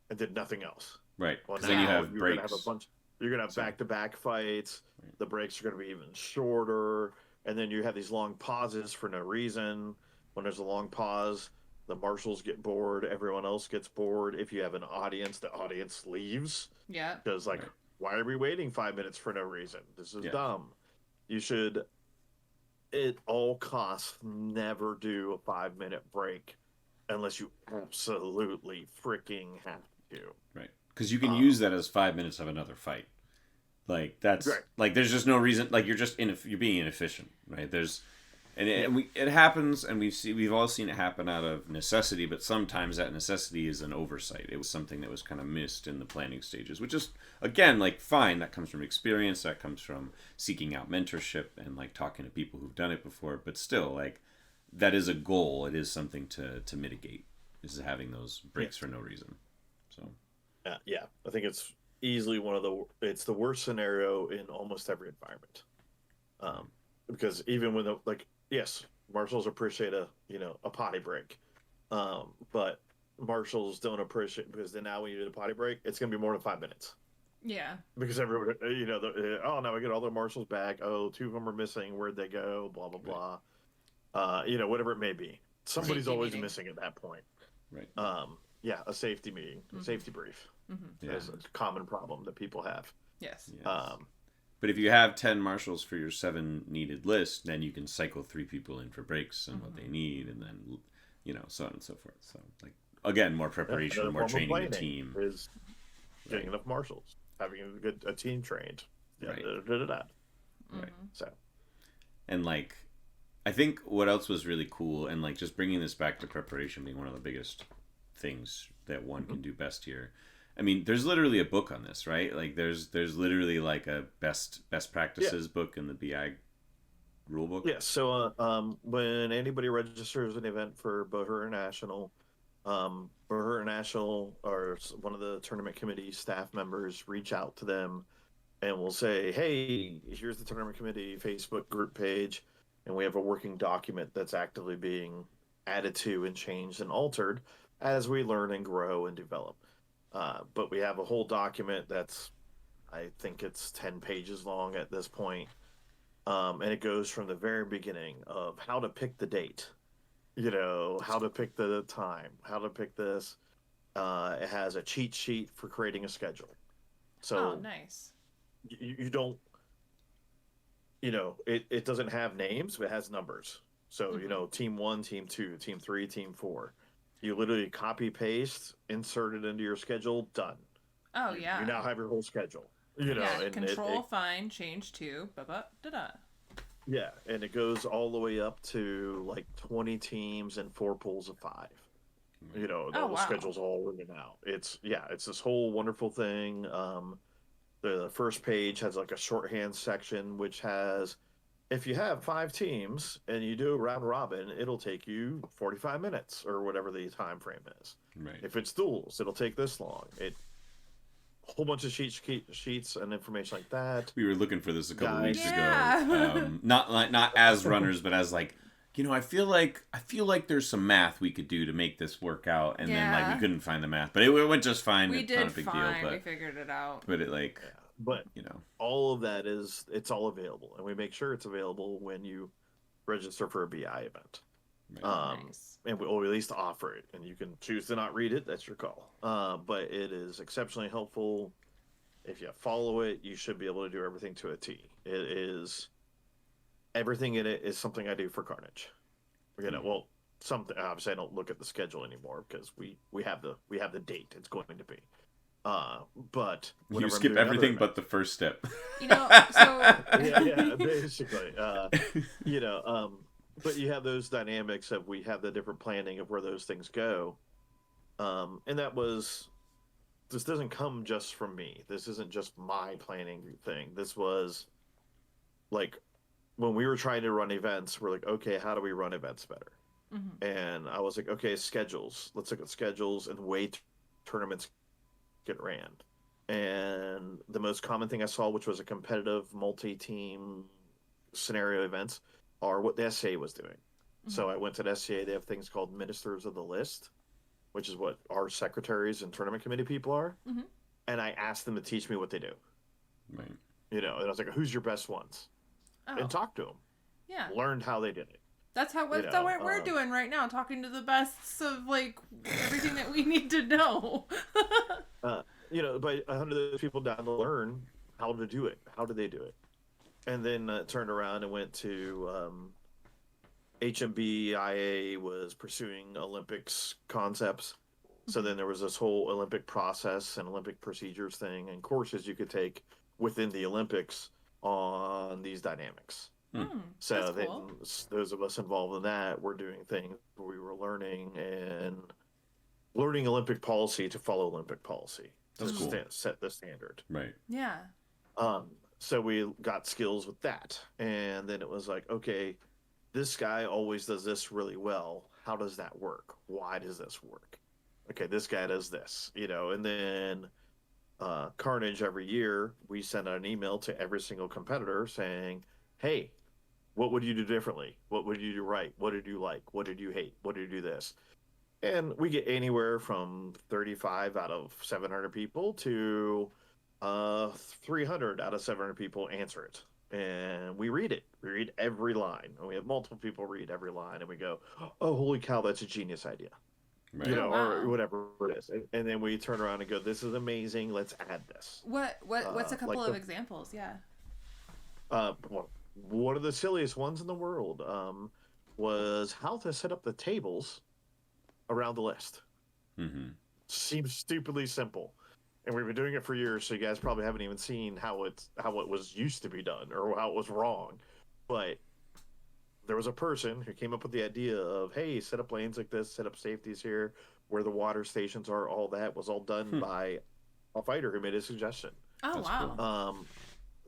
and did nothing else. Right. Well, now then you have you're breaks. You're gonna have back-to-back fights. Right. The breaks are gonna be even shorter, and then you have these long pauses for no reason. When there's a long pause, the marshals get bored. Everyone else gets bored. If you have an audience, the audience leaves. Yeah. Because why are we waiting 5 minutes for no reason? This is dumb. You should, at all costs, never do a 5-minute break unless you absolutely freaking have to. Right. Because you can use that as 5 minutes of another fight. That's right. There's just no reason. You're being inefficient, right? It happens, and we've all seen it happen out of necessity, but sometimes that necessity is an oversight. It was something that was kind of missed in the planning stages, which is, again, fine. That comes from experience. That comes from seeking out mentorship and talking to people who've done it before. But still, that is a goal. It is something to mitigate, is having those breaks for no reason. So. I think it's easily it's the worst scenario in almost every environment. Because even when yes, marshals appreciate a potty break, but marshals don't appreciate, because then now when you do the potty break, it's going to be more than 5 minutes. Yeah. Because everybody, now we get all the marshals back. Oh, 2 of them are missing. Where'd they go? Blah blah blah. Whatever it may be. Somebody's Safety always meeting. missing at that point. Right. Yeah, a safety meeting, a safety brief. Yeah. Is a common problem that people have. Yes. But if you have 10 marshals for your 7 needed list, then you can cycle 3 people in for breaks and what they need, and then, so on and so forth. So, like, again, more preparation, more training the team. Is getting enough marshals, having a team trained. Yeah, right. Right. So, and like, I think what else was really cool, and like just bringing this back to preparation being one of the biggest things that one can do best here. I mean, there's literally a book on this, right? Like, there's literally like a best practices book in the BI rule book. Yeah. So, when anybody registers an event for Buhurt International, Buhurt International or one of the tournament committee staff members reach out to them, and we'll say, "Hey, here's the tournament committee Facebook group page, and we have a working document that's actively being added to and changed and altered as we learn and grow and develop." But we have a whole document that's, I think it's 10 pages long at this point. And it goes from the very beginning of how to pick the date, how to pick the time, how to pick this. It has a cheat sheet for creating a schedule. So nice. You don't, it doesn't have names, but it has numbers. So, team 1, team 2, team 3, team 4. You literally copy paste, insert it into your schedule, done. Oh, yeah. You now have your whole schedule. And control, find, change to, da-da. Yeah, and it goes all the way up to like 20 teams and 4 pools of 5. The schedule's all written out. It's this whole wonderful thing. The first page has like a shorthand section, which has, if you have 5 teams and you do a round robin, it'll take you 45 minutes or whatever the time frame is. Right. If it's duels, it'll take this long. A whole bunch of sheets and information like that. We were looking for this a couple weeks ago. Not as runners, but as like, I feel like there's some math we could do to make this work out, and then like we couldn't find the math, but it went just fine. We it's did not a big fine. deal, but we figured it out. But it like. Yeah. But all of that it's all available, and we make sure it's available when you register for a BI event. Nice. And we'll at least offer it, and you can choose to not read it. That's your call. But it is exceptionally helpful. If you follow it, you should be able to do everything to a T. Everything in it is something I do for Carnage. Well, something. Obviously, I don't look at the schedule anymore because we have the date it's going to be. But you skip everything but the first step. So yeah, basically. But you have those dynamics of we have the different planning of where those things go. And this doesn't come just from me. This isn't just my planning thing. This was like when we were trying to run events, we're like, okay, how do we run events better? Mm-hmm. And I was like, okay, schedules. Let's look at schedules and the way tournaments get ran. And the most common thing I saw, which was a competitive multi-team scenario events, are what the SCA was doing. Mm-hmm. So I went to the SCA. They have things called ministers of the list, which is what our secretaries and tournament committee people are. Mm-hmm. And I asked them to teach me what they do. Right. And I was like, who's your best ones? And talk to them. Yeah. Learned how they did it. That's what we're doing right now, talking to the bests of like everything that we need to know. But 100 of those people down to learn how to do it. How do they do it? And then turned around and went to HMBIA was pursuing Olympics concepts. So then there was this whole Olympic process and Olympic procedures thing and courses you could take within the Olympics on these dynamics. So cool. Those of us involved in that were doing things where we were learning Olympic policy to follow Olympic policy to set the standard. Right. Yeah. So we got skills with that, and then it was like, okay, this guy always does this really well. How does that work? Why does this work? Okay, this guy does this, and then Carnage every year, we send out an email to every single competitor saying, hey, what would you do differently? What would you do right? What did you like? What did you hate? What did you do this? And we get anywhere from 35 out of 700 people to 300 out of 700 people answer it. And we read it. We read every line. And we have multiple people read every line. And we go, oh, holy cow, that's a genius idea. Right. You know, Oh, wow. or whatever it is. And then we turn around and go, this is amazing. Let's add this. What's a couple like of the- examples? Yeah. Well, one of the silliest ones in the world was how to set up the tables around the list. Mm-hmm. Seems stupidly simple, and we've been doing it for years, so you guys probably haven't even seen how it was used to be done or how it was wrong. But there was a person who came up with the idea of, hey, set up lanes like this, set up safeties here, where the water stations are. All that was all done by a fighter who made a suggestion. Oh, That's wow.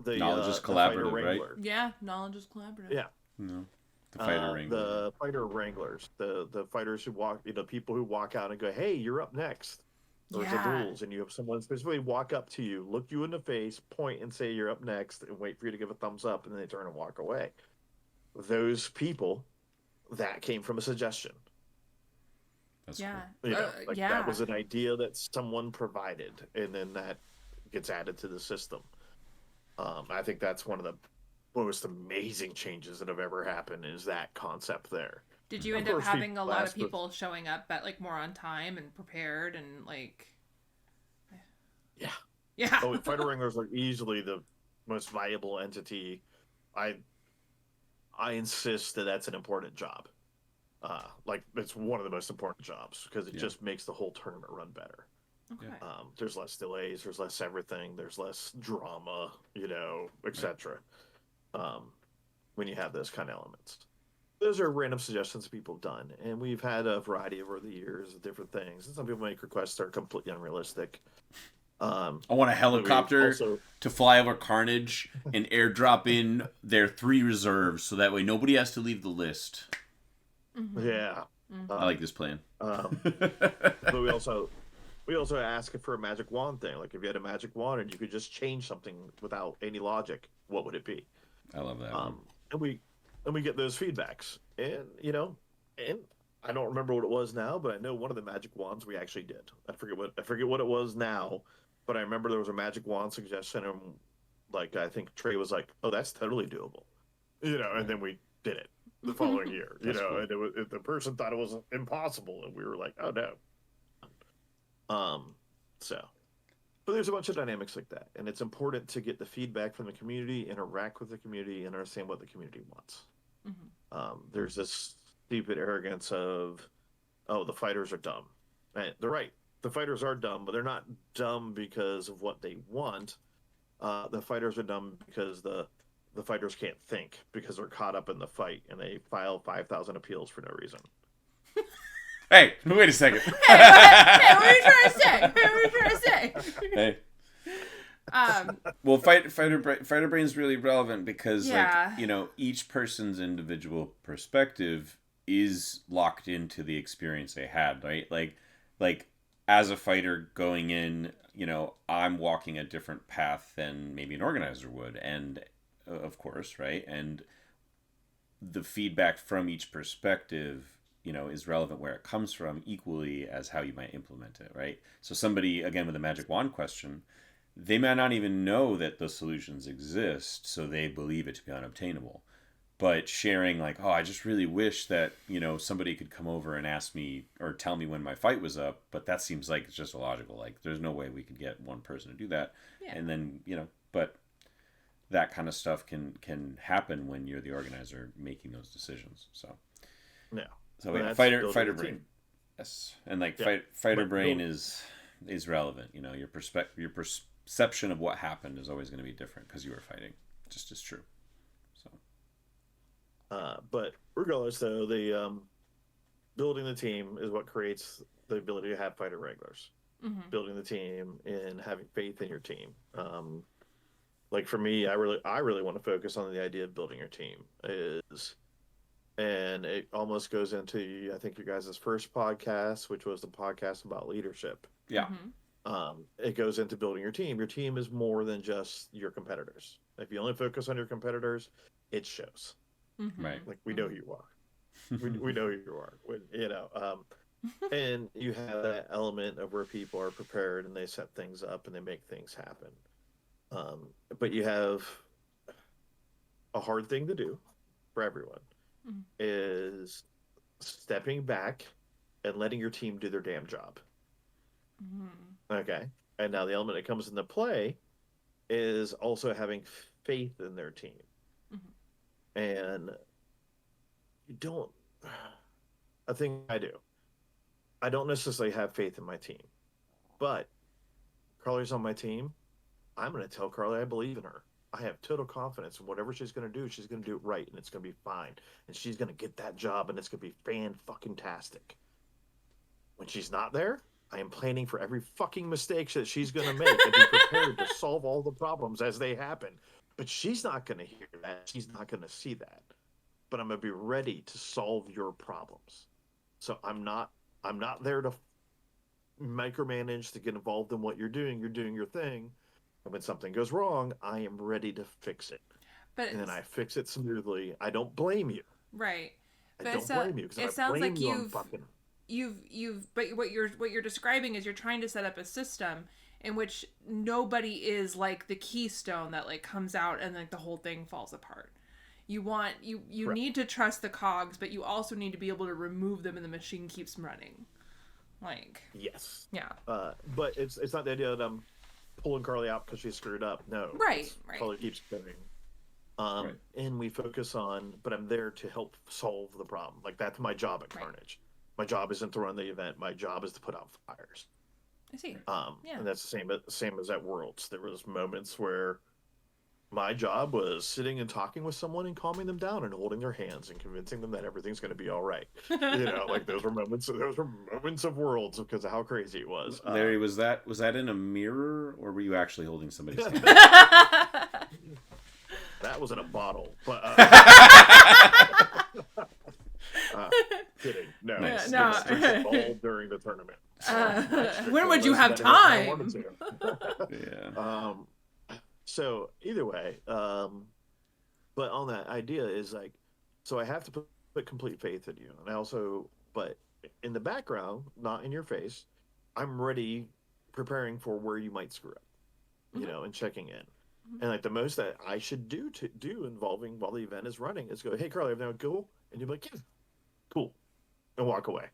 The Knowledge is the fighter collaborative, right? wrangler. Yeah, knowledge is collaborative. Yeah. No. The fighter ring. The fighter wranglers, the fighters who walk, people who walk out and go, "Hey, you're up next." There's the Yeah. duels, and you have someone specifically walk up to you, look you in the face, point, and say you're up next, and wait for you to give a thumbs up, and then they turn and walk away. Those people, that came from a suggestion. That's Yeah. You know, Yeah. that was an idea that someone provided, and then that gets added to the system. I think that's one of the most amazing changes that have ever happened is that concept there. Did you Of end up course, having a people lot of ask for- people showing up at like more on time and prepared and like? Yeah. Yeah. Oh, fighter wranglers are easily the most valuable entity. I insist that that's an important job. Like it's one of the most important jobs because it just makes the whole tournament run better. Okay. There's less delays, there's less everything, there's less drama, etc. When you have those kind of elements. Those are random suggestions people have done, and we've had a variety over the years of different things. And some people make requests that are completely unrealistic. I want a helicopter also- to fly over Carnage and airdrop in their 3 reserves, so that way nobody has to leave the list. Mhm. Yeah. I like this plan. But we also ask for a magic wand thing. Like if you had a magic wand and you could just change something without any logic, what would it be? I love that. One. And we get those feedbacks, and and I don't remember what it was now, but I know one of the magic wands we actually did. I forget what it was now, but I remember there was a magic wand suggestion, and like I think Trey was like, "Oh, that's totally doable," and then we did it the following year, That's cool. and the person thought it was impossible, and we were like, "Oh no." But there's a bunch of dynamics like that, and it's important to get the feedback from the community, interact with the community, and understand what the community wants. Mhm. There's this stupid arrogance of, oh, the fighters are dumb. And they're right. The fighters are dumb, but they're not dumb because of what they want. The fighters are dumb because the fighters can't think because they're caught up in the fight, and they file 5,000 appeals for no reason. Hey, wait a second. Hey, what are you trying to say? What are you trying to say? Hey. Well, fighter brain is really relevant because, Yeah. each person's individual perspective is locked into the experience they had, right? Like as a fighter going in, I'm walking a different path than maybe an organizer would, and of course, right? And the feedback from each perspective, is relevant where it comes from equally as how you might implement it, right? So somebody, again, with a magic wand question, they might not even know that the solutions exist, so they believe it to be unobtainable. But sharing like, oh, I just really wish that, somebody could come over and ask me or tell me when my fight was up, but that seems like it's just illogical. Like, there's no way we could get one person to do that. Yeah. And then, but that kind of stuff can happen when you're the organizer making those decisions. So, Yeah. so Well, yeah, that's fighter building a brain. team. Yes. And like Yeah. fighter But brain build- is relevant. Your perception of what happened is always going to be different because you were fighting. Just as true. So. But regardless, though, the building the team is what creates the ability to have fighter wranglers. Mhm. Building the team and having faith in your team. Like for me, I really want to focus on the idea of building your team and it almost goes into I think your guys' first podcast, which was the podcast about leadership. Yeah. Mhm. It goes into building your team. Your team is more than just your competitors. If you only focus on your competitors, it shows. Right. Like, we know who you are. We know who you are. And you have that element of where people are prepared and they set things up and they make things happen. But you have a hard thing to do for everyone is stepping back and letting your team do their damn job. Okay. And now the element that comes into play is also having faith in their team. And you don't, a thing I do, I don't necessarily have faith in my team, but Carly's on my team. I'm going to tell Carly I believe in her. I have total confidence in whatever she's going to do. She's going to do it right, and it's going to be fine. And she's going to get that job, and it's going to be fan-fucking-tastic. When she's not there, I am planning for every fucking mistake that she's going to make and be prepared to solve all the problems as they happen. But she's not going to hear that. She's not going to see that. But I'm going to be ready to solve your problems. So I'm not there to micromanage, to get involved in what you're doing. You're doing your thing. And when something goes wrong, I am ready to fix it. And then I fix it smoothly. I don't blame you. Right. I don't blame you. It sounds like but what you're describing is you're trying to set up a system in which nobody is like the keystone that like comes out and like the whole thing falls apart. You need to trust the cogs, but you also need to be able to remove them and the machine keeps running. Like, yes. Yeah. But it's not the idea that I'm pulling Carly out because she screwed up. No. Right. Carly keeps going. And we focus on, but I'm there to help solve the problem. Like, that's my job at Carnage. My job isn't to run the event. My job is to put out fires. I see. And that's the same as at Worlds. There was moments where my job was sitting and talking with someone and calming them down and holding their hands and convincing them that everything's going to be all right. Like those were moments of Worlds because of how crazy it was. Larry, was that in a mirror or were you actually holding somebody's hand? That was in a bottle, but kidding. No, Nice. It was all during the tournament. When would you have time? Yeah. So either way, but on that idea is like, so I have to put complete faith in you, and I also, but in the background, not in your face, I'm ready, preparing for where you might screw up, and checking in. And like the most that I should do involving while the event is running is go, hey Carly, everything cool? And you're like, yeah, cool, and walk away.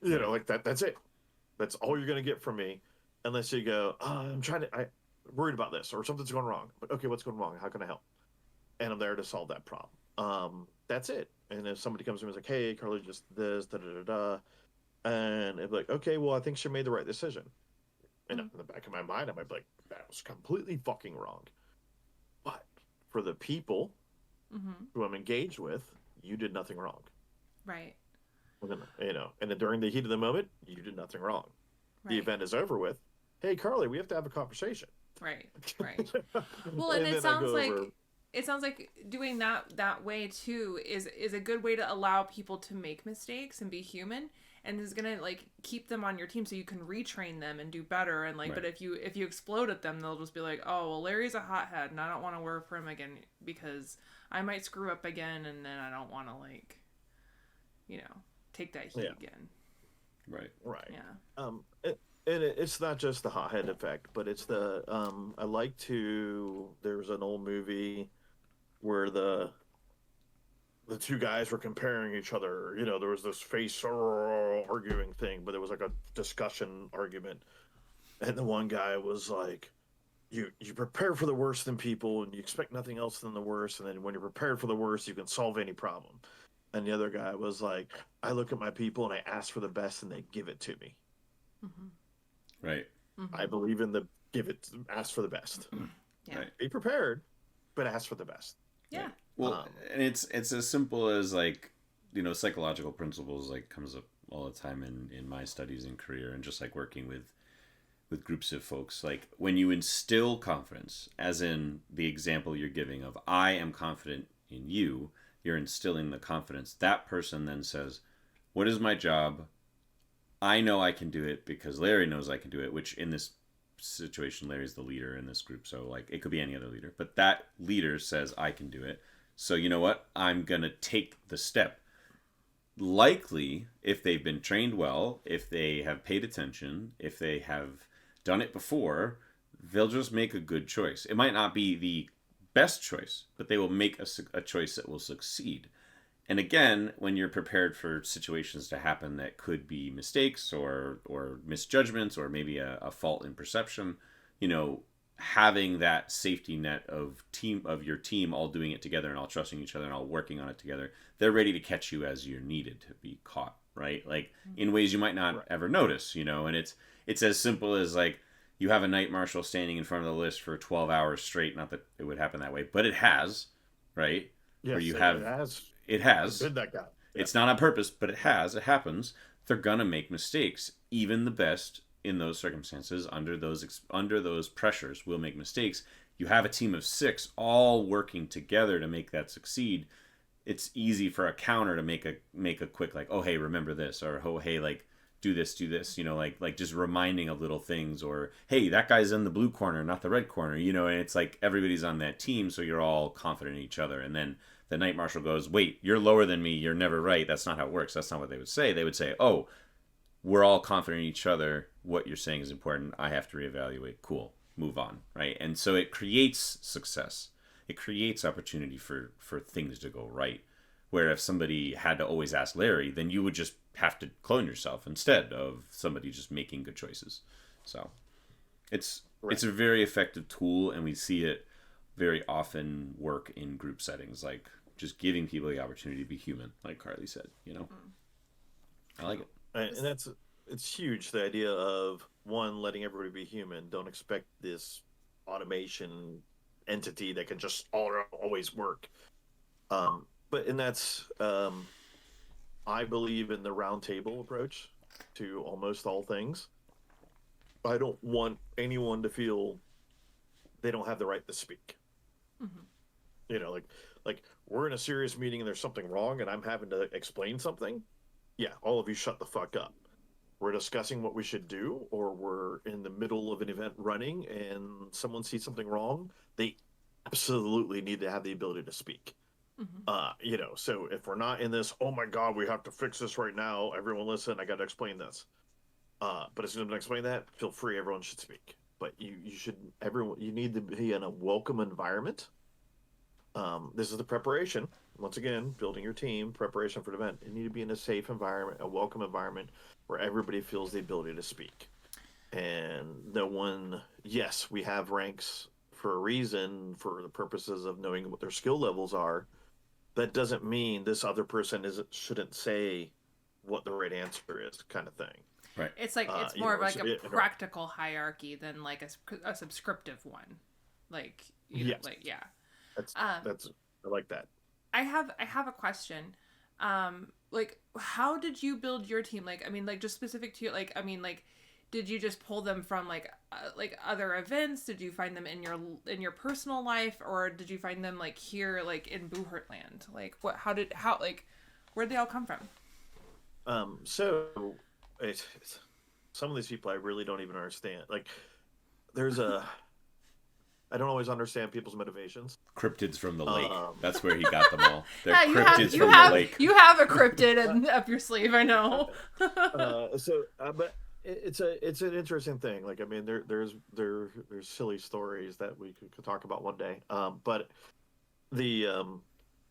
Like that. That's it. That's all you're gonna get from me, unless you go, I'm worried about this or something's going wrong. But okay, what's going wrong? How can I help? And I'm there to solve that problem. That's it. And if somebody comes to me and is like, hey, Carly, just this, and it's like, okay, well, I think she made the right decision. And in the back of my mind, I might be like, that was completely fucking wrong. But for the people who I'm engaged with, you did nothing wrong. Right. And then during the heat of the moment, you did nothing wrong. Right. The event is over with. Hey, Carly, we have to have a conversation. Right. Well, and it sounds like doing that way too is a good way to allow people to make mistakes and be human, and is gonna like keep them on your team so you can retrain them and do better. And like, but if you explode at them, they'll just be like, oh well, Larry's a hothead, and I don't want to work for him again because I might screw up again, and then I don't want to like, take that heat again. Right. Yeah. And it's not just the hothead effect, but it's the there was an old movie where the two guys were comparing each other. There was this face arguing thing, but there was like a discussion argument, and the one guy was like, you prepare for the worst in people and you expect nothing else than the worst, and then when you're prepared for the worst, you can solve any problem. And the other guy was like, I look at my people and I ask for the best and they give it to me. Right. I believe in ask for the best. Yeah. Right. Be prepared, but ask for the best. Yeah. Well, and it's as simple as like, psychological principles like comes up all the time in my studies and career, and just like working with groups of folks. Like when you instill confidence, as in the example you're giving of I am confident in you, you're instilling the confidence. That person then says, what is my job? I know I can do it because Larry knows I can do it, which in this situation, Larry's the leader in this group, so like it could be any other leader, but that leader says, I can do it. So you know what? I'm going to take the step. Likely, if they've been trained well, if they have paid attention, if they have done it before, they'll just make a good choice. It might not be the best choice, but they will make a choice that will succeed. And again, when you're prepared for situations to happen that could be mistakes or misjudgments or maybe a fault in perception, you know, having that safety net of your team all doing it together and all trusting each other and all working on it together, they're ready to catch you as you're needed to be caught, right? Like in ways you might not ever notice, you know. And it's as simple as like you have a night marshal standing in front of the list for 12 hours straight. Not that it would happen that way, but it has, right? Yes, Where you it has. Did that guy? Yeah. It's not on purpose, but it happens. They're gonna make mistakes. Even the best in those circumstances, under those pressures, will make mistakes. You have a team of 6 all working together to make that succeed. It's easy for a counter to make a quick like, oh hey, remember this, or oh hey, like do this, you know, like just reminding of little things, or hey, that guy's in the blue corner, not the red corner, you know. And it's like everybody's on that team, so you're all confident in each other. And then the night marshal goes, wait, you're lower than me, you're never right. That's not how it works. That's not what they would say. They would say, oh, we're all confident in each other. What you're saying is important. I have to reevaluate. Cool. Move on. Right. And so it creates success. It creates opportunity for things to go right. Where if somebody had to always ask Larry, then you would just have to clone yourself instead of somebody just making good choices. So it's a very effective tool, and we see it very often work in group settings, like just giving people the opportunity to be human, like Carly said, you know. I like it. And it's huge, the idea of one, letting everybody be human. Don't expect this automation entity that can just always work. And that's I believe in the round table approach to almost all things. I don't want anyone to feel they don't have the right to speak. You know, like we're in a serious meeting and there's something wrong and I'm having to explain something. Yeah, all of you shut the fuck up. We're discussing what we should do, or we're in the middle of an event running and someone sees something wrong. They absolutely need to have the ability to speak. You know, so if we're not in this, oh my God, we have to fix this right now. Everyone listen, I got to explain this. But as soon as I explain that, feel free, everyone should speak. But you need to be in a welcome environment. This is the preparation. Once again, building your team, preparation for the event. You need to be in a safe environment, a welcome environment where everybody feels the ability to speak. And no one, yes, we have ranks for a reason, for the purposes of knowing what their skill levels are. That doesn't mean this other person shouldn't say what the right answer is, kind of thing. Right. It's like it's more of like a practical hierarchy than like a subscriptive one. Like you know, like yeah. That's I like that. I have a question. Like how did you build your team? Like I mean like just specific to you, like I mean like did you just pull them from like other events? Did you find them in your personal life, or did you find them like here like in Buhurt land? Like where'd they all come from? So some of these people I really don't even understand. Like I don't always understand people's motivations. Cryptids from the lake. That's where he got them all. They're yeah, cryptids from the lake. You have a cryptid up your sleeve, I know. But it's an interesting thing. Like I mean, there's silly stories that we could talk about one day. But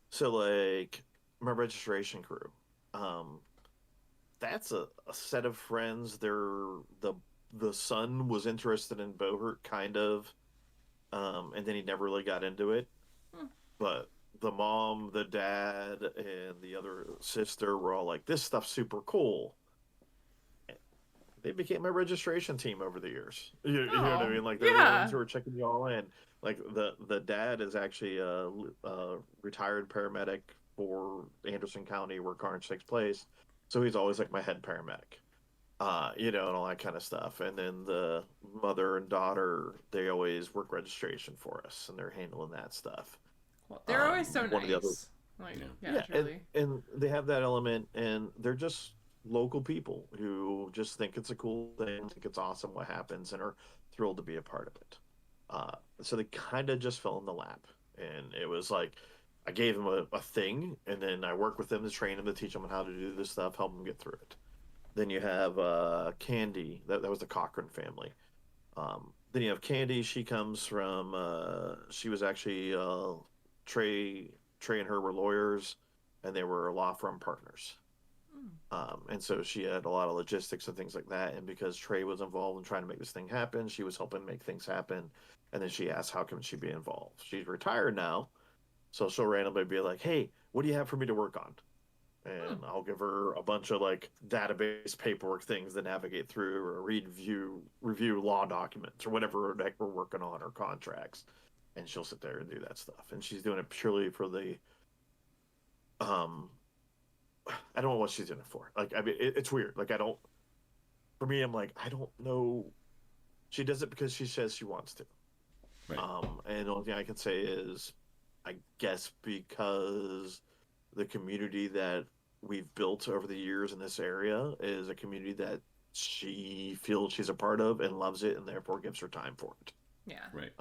so like my registration crew, that's a set of friends. The son was interested in Buhurt, kind of. And then he never really got into it. But the mom, the dad, and the other sister were all like, this stuff's super cool. They became my registration team over the years. You know what I mean? Like, they're the ones who are checking you all in. Like, the dad is actually a retired paramedic for Anderson County, where carnage takes place. So he's always like my head paramedic. You know, and all that kind of stuff. And then the mother and daughter, they always work registration for us, and they're handling that stuff. Well, they're always so nice. Like, yeah, truly. And they have that element, and they're just local people who just think it's a cool thing, think it's awesome what happens, and are thrilled to be a part of it. So they kind of just fell in the lap, and it was like I gave them a thing, and then I worked with them to train them to teach them how to do this stuff, help them get through it. Then you have Candy. That was the Cochran family. Then you have Candy. She comes from. She was actually Trey and her were lawyers, and they were law firm partners. And so she had a lot of logistics and things like that. And because Trey was involved in trying to make this thing happen, she was helping make things happen. And then she asked, how can she be involved? She's retired now. So she'll randomly be like, hey, what do you have for me to work on? And I'll give her a bunch of like database paperwork things to navigate through, or review law documents or whatever the heck we're working on, or contracts. And she'll sit there and do that stuff. And she's doing it purely for the I don't know what she's doing it for. Like, I mean, it's weird. Like, for me, I'm like, I don't know. She does it because she says she wants to. Right. And the only thing I can say is, I guess because the community that we've built over the years in this area is a community that she feels she's a part of and loves it, and therefore gives her time for it. Yeah. Right.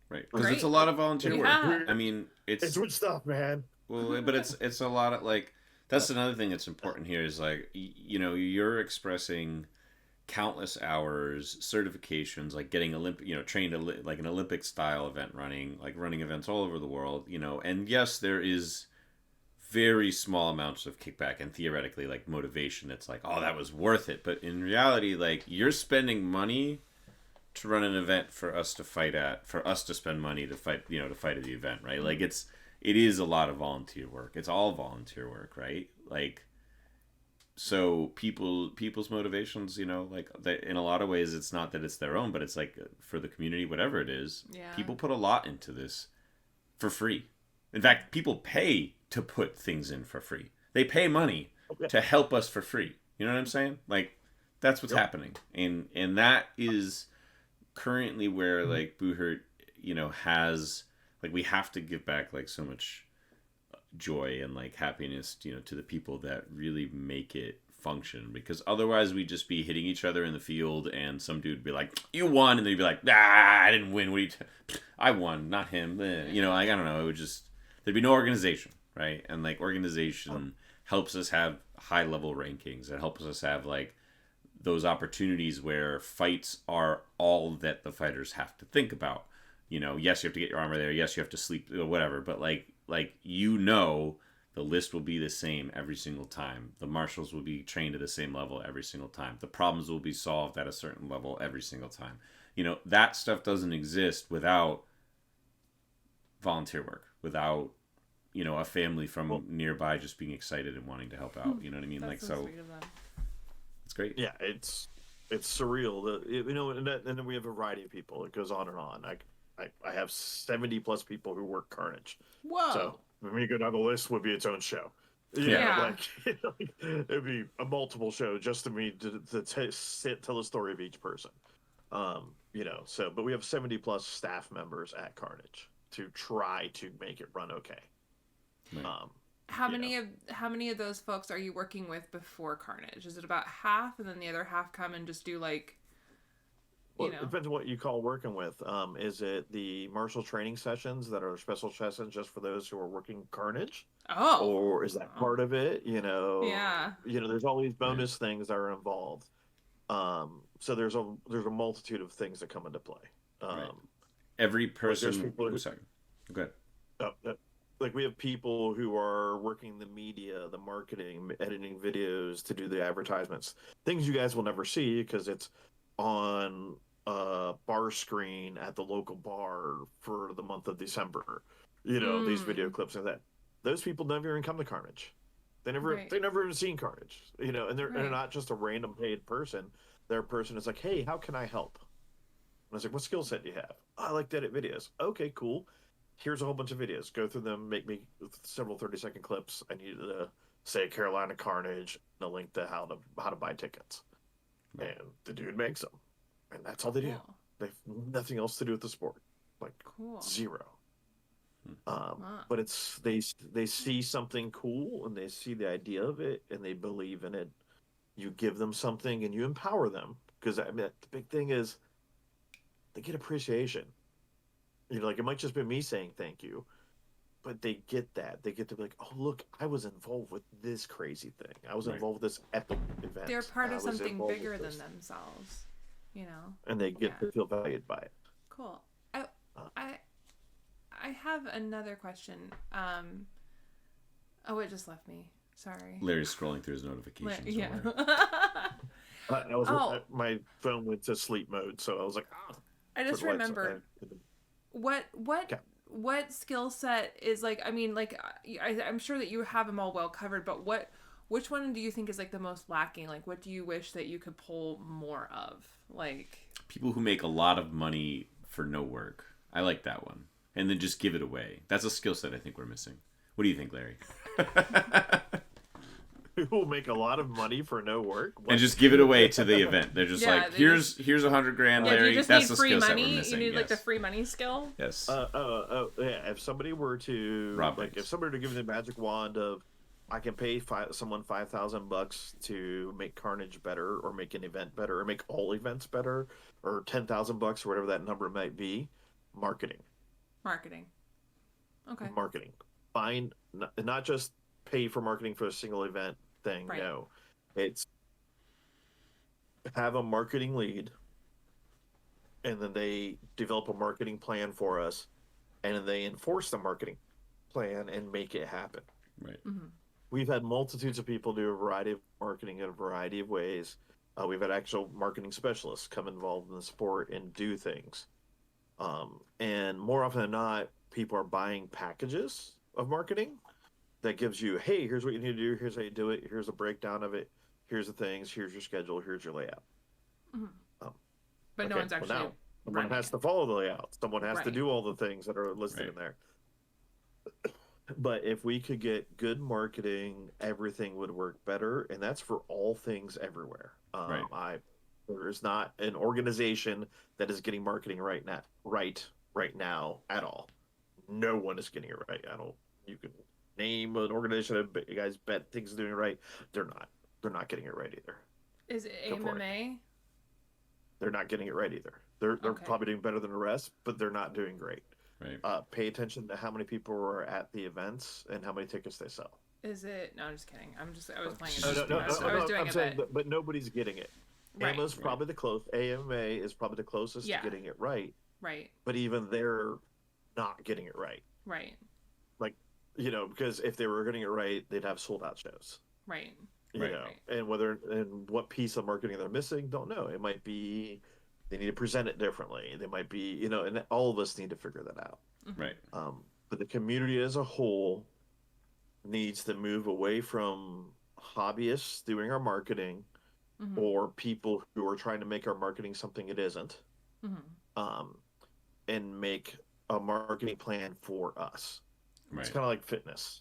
Right. Because Great. it's a lot of volunteer Yeah. work. I mean, it's good stuff, man. Well, but it's a lot of like, that's another thing that's important here is like, you're expressing countless hours, certifications, like getting trained like an Olympic style event running, like running events all over the world, and yes, there is very small amounts of kickback and theoretically like motivation. It's like, oh, that was worth it. But in reality, like, you're spending money to run an event for us to fight at, for us to spend money to fight, to fight at the event, right? Like, it is a lot of volunteer work. It's all volunteer work, right? Like, so people's motivations, like, in a lot of ways, it's not that it's their own, but it's like for the community, whatever it is. Yeah. People put a lot into this for free. In fact, people pay to put things in for free. They pay money to help us for free. You know what I'm saying? Like, that's what's happening, and that is currently where like Buhurt, has, like, we have to give back like so much joy and like happiness, to the people that really make it function, because otherwise we'd just be hitting each other in the field and some dude would be like, you won, and they'd be like, I didn't win, what are you I won, not him. Like, I don't know, it would just, there'd be no organization, right? And like, organization helps us have high level rankings. It helps us have like those opportunities where fights are all that the fighters have to think about. Yes, you have to get your armor there. Yes, you have to sleep, whatever. But like the list will be the same every single time. The marshals will be trained at the same level every single time. The problems will be solved at a certain level every single time. That stuff doesn't exist without volunteer work, without, a family from nearby just being excited and wanting to help out. You know what I mean? That's like, so sweet of them. it's great. Yeah, it's surreal. And then we have a variety of people. It goes on and on. I have 70 plus people who work Carnage. Whoa. So when we go down the list, would be its own show. Yeah. Like, it'd be a multiple show just to me to tell the story of each person. So, but we have 70 plus staff members at Carnage to try to make it run okay. Right. How many of those folks are you working with before Carnage? Is it about half, and then the other half come and just do like, It depends on what you call working with. Is it the martial training sessions that are special sessions just for those who are working Carnage? Oh. Or is that part of it? Yeah. There's all these bonus things that are involved. So there's a multitude of things that come into play. Right. Every person. Like Go ahead. Like, we have people who are working the media, the marketing, editing videos to do the advertisements. Things you guys will never see because it's on a bar screen at the local bar for the month of December. These video clips and that. Those people never even come to Carnage. They never even seen Carnage. And they're not just a random paid person. They're a person that's like, hey, how can I help? And I was like, what skill set do you have? I like to edit videos. Okay, cool. Here's a whole bunch of videos. Go through them, make me several 30-second clips. I need to say Carolina Carnage and a link to how to buy tickets. And the dude makes them. And that's all they do. They have nothing else to do with the sport. Like, zero. But it's they see something cool and they see the idea of it and they believe in it. You give them something and you empower them because I mean the big thing is they get appreciation. You know, like it might just be me saying thank you, but they get that. They get to be like, oh look, I was involved with this crazy thing. I was involved with this epic event. They're part of I was something involved bigger with than this. themselves, you know. And they get to feel valued by it. Cool. I have another question. Oh, it just left me. Sorry. Larry's scrolling through his notifications. Yeah. My phone went to sleep mode, so I was like, I just remembered what skill set is like. I mean, like I'm sure that you have them all well covered, but which one do you think is like the most lacking? Like, what do you wish that you could pull more of? Like people who make a lot of money for no work. I like that one. And then just give it away. That's a skill set I think we're missing. What do you think, Larry? People make a lot of money for no work. What? And just give it away to the event. They're just like, here's $100,000, Larry. You just That's need the free skill set money. we're missing. You need like the free money skill. Yes. Yeah. If somebody were to if somebody were to give me the magic wand of, I can pay someone $5,000 to make Carnage better, or make an event better, or make all events better, or $10,000 or whatever that number might be. Marketing. Okay. Marketing. Find not just pay for marketing for a single event thing. Right. No, it's have a marketing lead, and then they develop a marketing plan for us, and then they enforce the marketing plan and make it happen. Right. Mm-hmm. We've had multitudes of people do a variety of marketing in a variety of ways. We've had actual marketing specialists come involved in the sport and do things. And more often than not, people are buying packages of marketing that gives you, hey, here's what you need to do, here's how you do it, here's a breakdown of it, here's the things, here's your schedule, here's your layout. Mm-hmm. But no one's actually someone has to follow the layout. Someone has to do all the things that are listed in there. But if we could get good marketing, everything would work better, and that's for all things everywhere. There's not an organization that is getting marketing right now at all. No one is getting it right. You can name an organization that you guys bet things are doing it right. They're not. They're not getting it right either. Is it AMMA? They're not getting it right either. They're probably doing better than the rest, but they're not doing great. Right. Pay attention to how many people are at the events and how many tickets they sell. Is it? No, I'm just kidding. I was playing. I was doing it, but nobody's getting it. Right. AMA is probably the closest to getting it right. Right. But even they're not getting it right. Right. Like, because if they were getting it right, they'd have sold out shows. Right. You know, and what piece of marketing they're missing, don't know. It might be they need to present it differently. They might be, and all of us need to figure that out. Right. But the community as a whole needs to move away from hobbyists doing our marketing, or people who are trying to make our marketing something it isn't, and make a marketing plan for us. Right. It's kind of like fitness.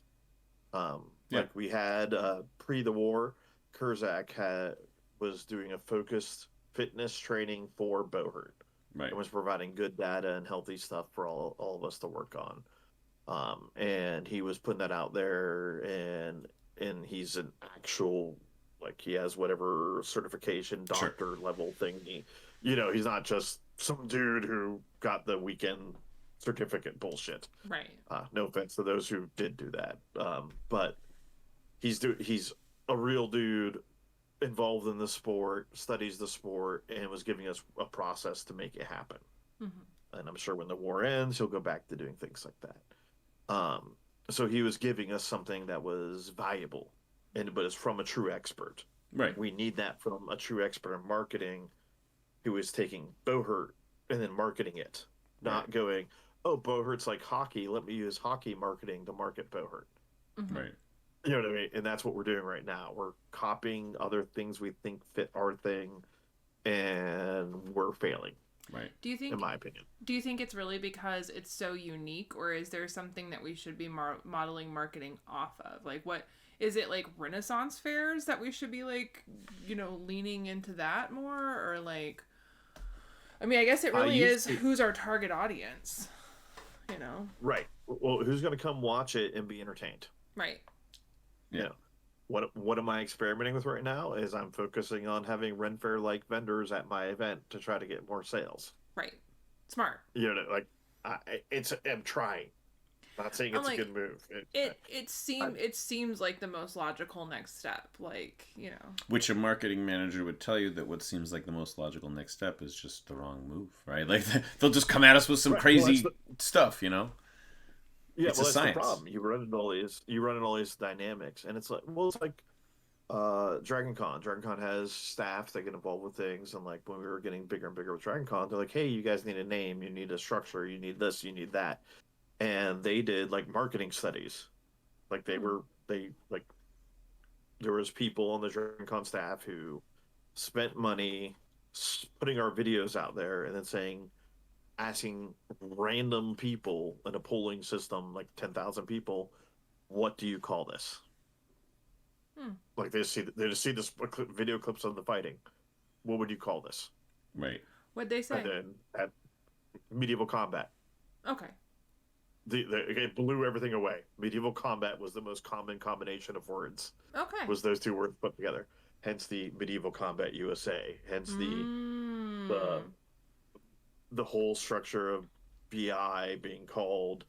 Like we had pre the war, Kurzak was doing a focused fitness training for Buhurt. Right. It was providing good data and healthy stuff for all of us to work on. And he was putting that out there, and he's an actual, like, he has whatever certification, doctor level thing. He's not just some dude who got the weekend certificate bullshit. Right. No offense to those who did do that. But he's a real dude involved in the sport, studies the sport, and was giving us a process to make it happen. And I'm sure when the war ends, he'll go back to doing things like that. So he was giving us something that was valuable, but it's from a true expert. Right. We need that from a true expert in marketing who is taking Buhurt and then marketing it. Not going, oh, Buhurt's like hockey, let me use hockey marketing to market Buhurt. Right. You know what I mean? And that's what we're doing right now. We're copying other things we think fit our thing, and we're failing. Right. Do you think, in my opinion, it's really because it's so unique, or is there something that we should be modeling marketing off of? Like, what is it, like Renaissance fairs that we should be like, leaning into that more, or like? I mean, I guess it really is who's our target audience, Right. Well, who's going to come watch it and be entertained? Right. Yeah. What am I experimenting with right now is I'm focusing on having Ren Fair like vendors at my event to try to get more sales. Right. Smart. You know, like I'm trying. Not saying I'm it's a like, good move. it seems like the most logical next step. Like, you know. Which a marketing manager would tell you that what seems like the most logical next step is just the wrong move, right? Like they'll just come at us with some crazy stuff, you know. Yeah, it's well, a that's science. the problem. You run into all these dynamics, and it's like, well, it's like Dragon Con. Dragon Con has staff that get involved with things, and like when we were getting bigger and bigger with Dragon Con, they're like, hey, you guys need a name, you need a structure, you need this, you need that, and they did like marketing studies. Like there was people on the Dragon Con staff who spent money putting our videos out there, and then asking random people in a polling system, like 10,000 people, what do you call this? Like they just see this video clips of the fighting. What would you call this? Right. What'd they say? And then at medieval combat. Okay. It blew everything away. Medieval combat was the most common combination of words. Okay. Was those two words put together. Hence the medieval combat USA. Hence the whole structure of BI being called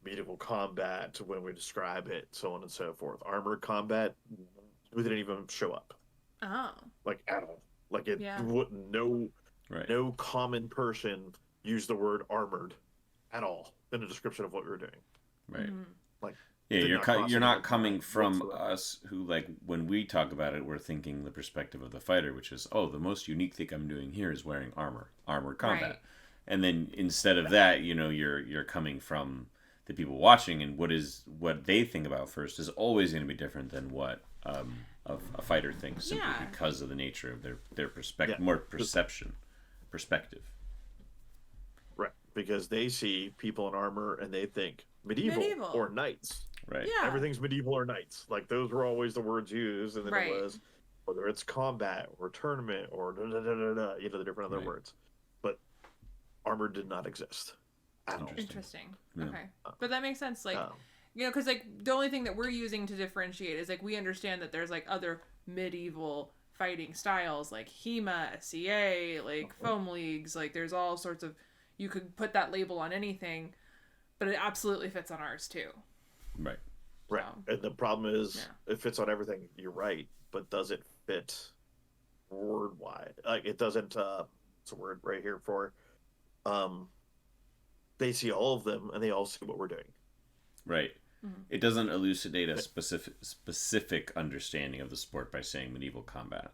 medieval combat when we describe it, so on and so forth. Armored combat, we didn't even show up. Oh. Like at all. Like it Yeah. wouldn't. No common person used the word armored at all in the description of what we were doing. Right. Like yeah, you're not coming from us who, like, when we talk about it, we're thinking the perspective of the fighter, which is, oh, the most unique thing I'm doing here is wearing armored combat. Right. And then instead of that, you know, you're coming from the people watching, and what they think about first is always going to be different than what a fighter thinks, simply because of the nature of their perspective, more perspective. Right, because they see people in armor and they think medieval. Or knights. Right. Yeah. Everything's medieval or knights. Like those were always the words used, and then it was whether it's combat or tournament or you know, the different other words. But armor did not exist at all. Interesting. Okay. But that makes sense. Like, you know, because like the only thing that we're using to differentiate is like we understand that there's like other medieval fighting styles like HEMA, SCA, like foam leagues. Like there's all sorts of, you could put that label on anything, but it absolutely fits on ours too. Right. Right. And the problem is it fits on everything. You're right. But does it fit word wide? Like it doesn't, it's a word right here for, they see all of them and they all see what we're doing. Right. It doesn't elucidate a specific understanding of the sport by saying medieval combat.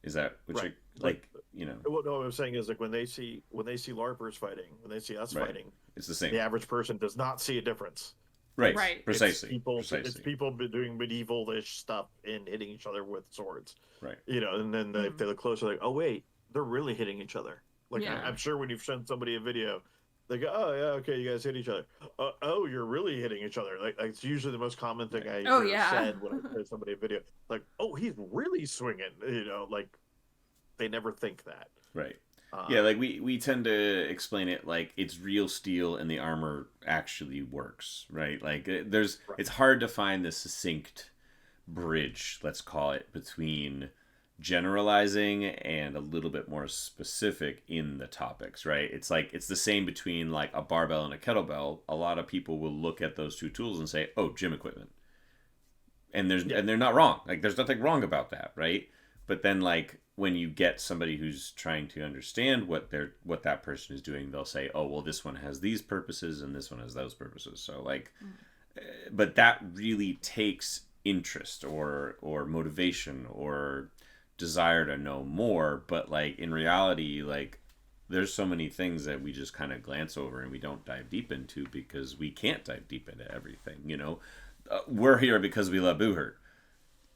Is that what you're, like, you know? What I'm saying is, like, when they see LARPers fighting, when they see us fighting, it's the same. The average person does not see a difference. Right. Precisely. It's people doing medieval-ish stuff and hitting each other with swords. Right. You know, and then if they look closer, like, oh wait, they're really hitting each other. Like I'm sure when you've sent somebody a video, they go, oh yeah, okay, you guys hit each other. Oh, you're really hitting each other. Like it's usually the most common thing I said when I send somebody a video. Like, oh, he's really swinging. You know, like they never think that. Right. Yeah, like we tend to explain it like it's real steel and the armor actually works, right? Like it's hard to find the succinct bridge, let's call it, between generalizing and a little bit more specific in the topics, right? It's like it's the same between like a barbell and a kettlebell. A lot of people will look at those two tools and say, "Oh, gym equipment," and and they're not wrong. Like there's nothing wrong about that, right? But then like when you get somebody who's trying to understand what that person is doing, they'll say, "Oh, well, this one has these purposes and this one has those purposes." So like, but that really takes interest or motivation or desire to know more. But like in reality, like there's so many things that we just kind of glance over and we don't dive deep into because we can't dive deep into everything. You know, we're here because we love Buhurt,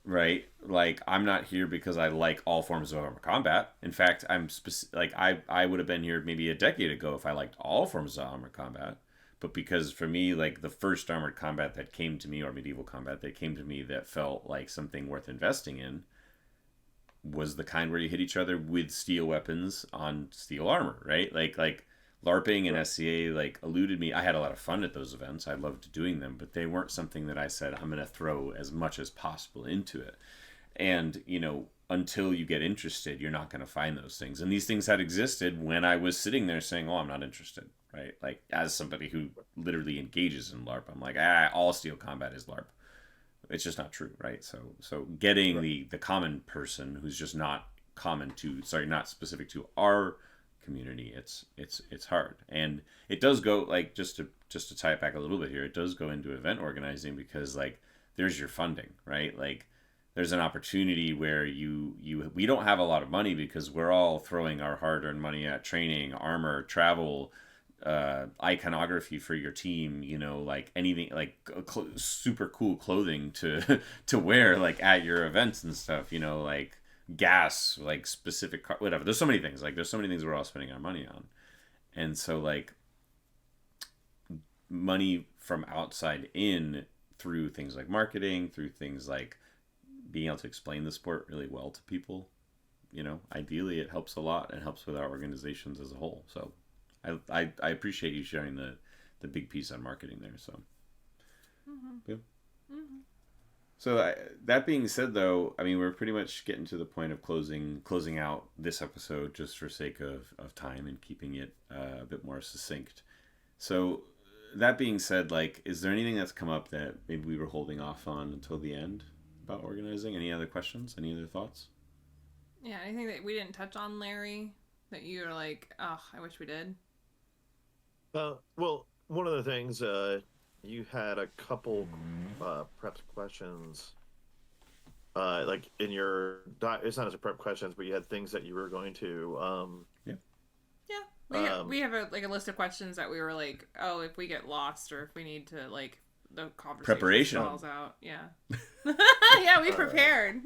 right? Like I'm not here because I like all forms of armored combat. In fact, I would have been here maybe a decade ago if I liked all forms of armored combat. But because for me, like the first armored combat that came to me, or medieval combat that came to me that felt like something worth investing in, was the kind where you hit each other with steel weapons on steel armor, right? Like LARPing and SCA like eluded me. I had a lot of fun at those events. I loved doing them, but they weren't something that I said I'm going to throw as much as possible into it. And, until you get interested, you're not going to find those things. And these things had existed when I was sitting there saying, oh, I'm not interested, right? Like, as somebody who literally engages in LARP, I'm like, all steel combat is LARP. It's just not true, right? So getting the common person who's just not not specific to our community, it's hard. And it does go, like, just to tie it back a little bit here, it does go into event organizing because, like, there's your funding, right? Like, there's an opportunity where we don't have a lot of money because we're all throwing our hard-earned money at training, armor, travel, iconography for your team, like anything, like super cool clothing to wear, like at your events and stuff, like gas, like specific whatever. There's so many things we're all spending our money on. And so, like, money from outside in through things like marketing, through things like being able to explain the sport really well to people, ideally it helps a lot and helps with our organizations as a whole. So I appreciate you sharing the big piece on marketing there. So, yeah. So that being said, though, I mean, we're pretty much getting to the point of closing out this episode just for sake of time and keeping it a bit more succinct. So that being said, like, is there anything that's come up that maybe we were holding off on until the end about organizing? Any other questions? Any other thoughts? Yeah, anything that we didn't touch on, Larry, that you're like, oh, I wish we did? Well, one of the things, you had a couple prep questions, like in your, it's not as a prep questions, but you had things that you were going to, we have a list of questions that we were like, oh, if we get lost or if we need to, like, the conversation preparation stalls out. Yeah. Yeah, we prepared.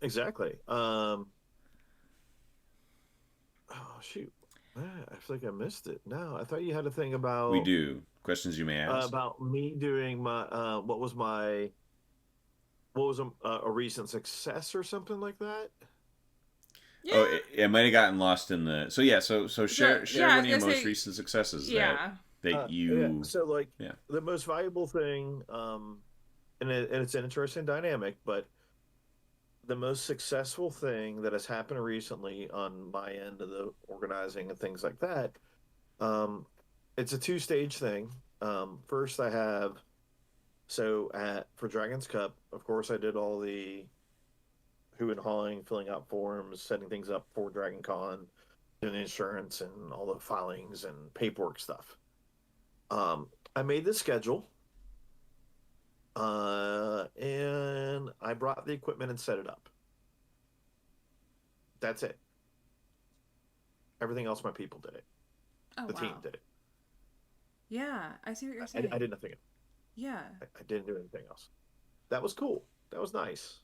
Exactly. Oh, shoot. I feel like I missed it. No, I thought you had a thing about... We do. Questions you may ask. About me doing my... what was a recent success or something like that? Yeah. Oh, it might have gotten lost in the... So, yeah, so share one of your most recent successes. Yeah. That you... Yeah. So, like, the most valuable thing, and it's an interesting dynamic, but the most successful thing that has happened recently on my end of the organizing and things like that, it's a two-stage thing. First, I have... So, for Dragon's Cup, of course, I did all the who and hawing, filling out forms, setting things up for Dragon Con, doing the insurance and all the filings and paperwork stuff. I made the schedule, and I brought the equipment and set it up. That's it. Everything else, my people did it. Oh, the team did it. Yeah, I see what you're saying. I did nothing. Yeah. I didn't do anything else. That was cool. That was nice.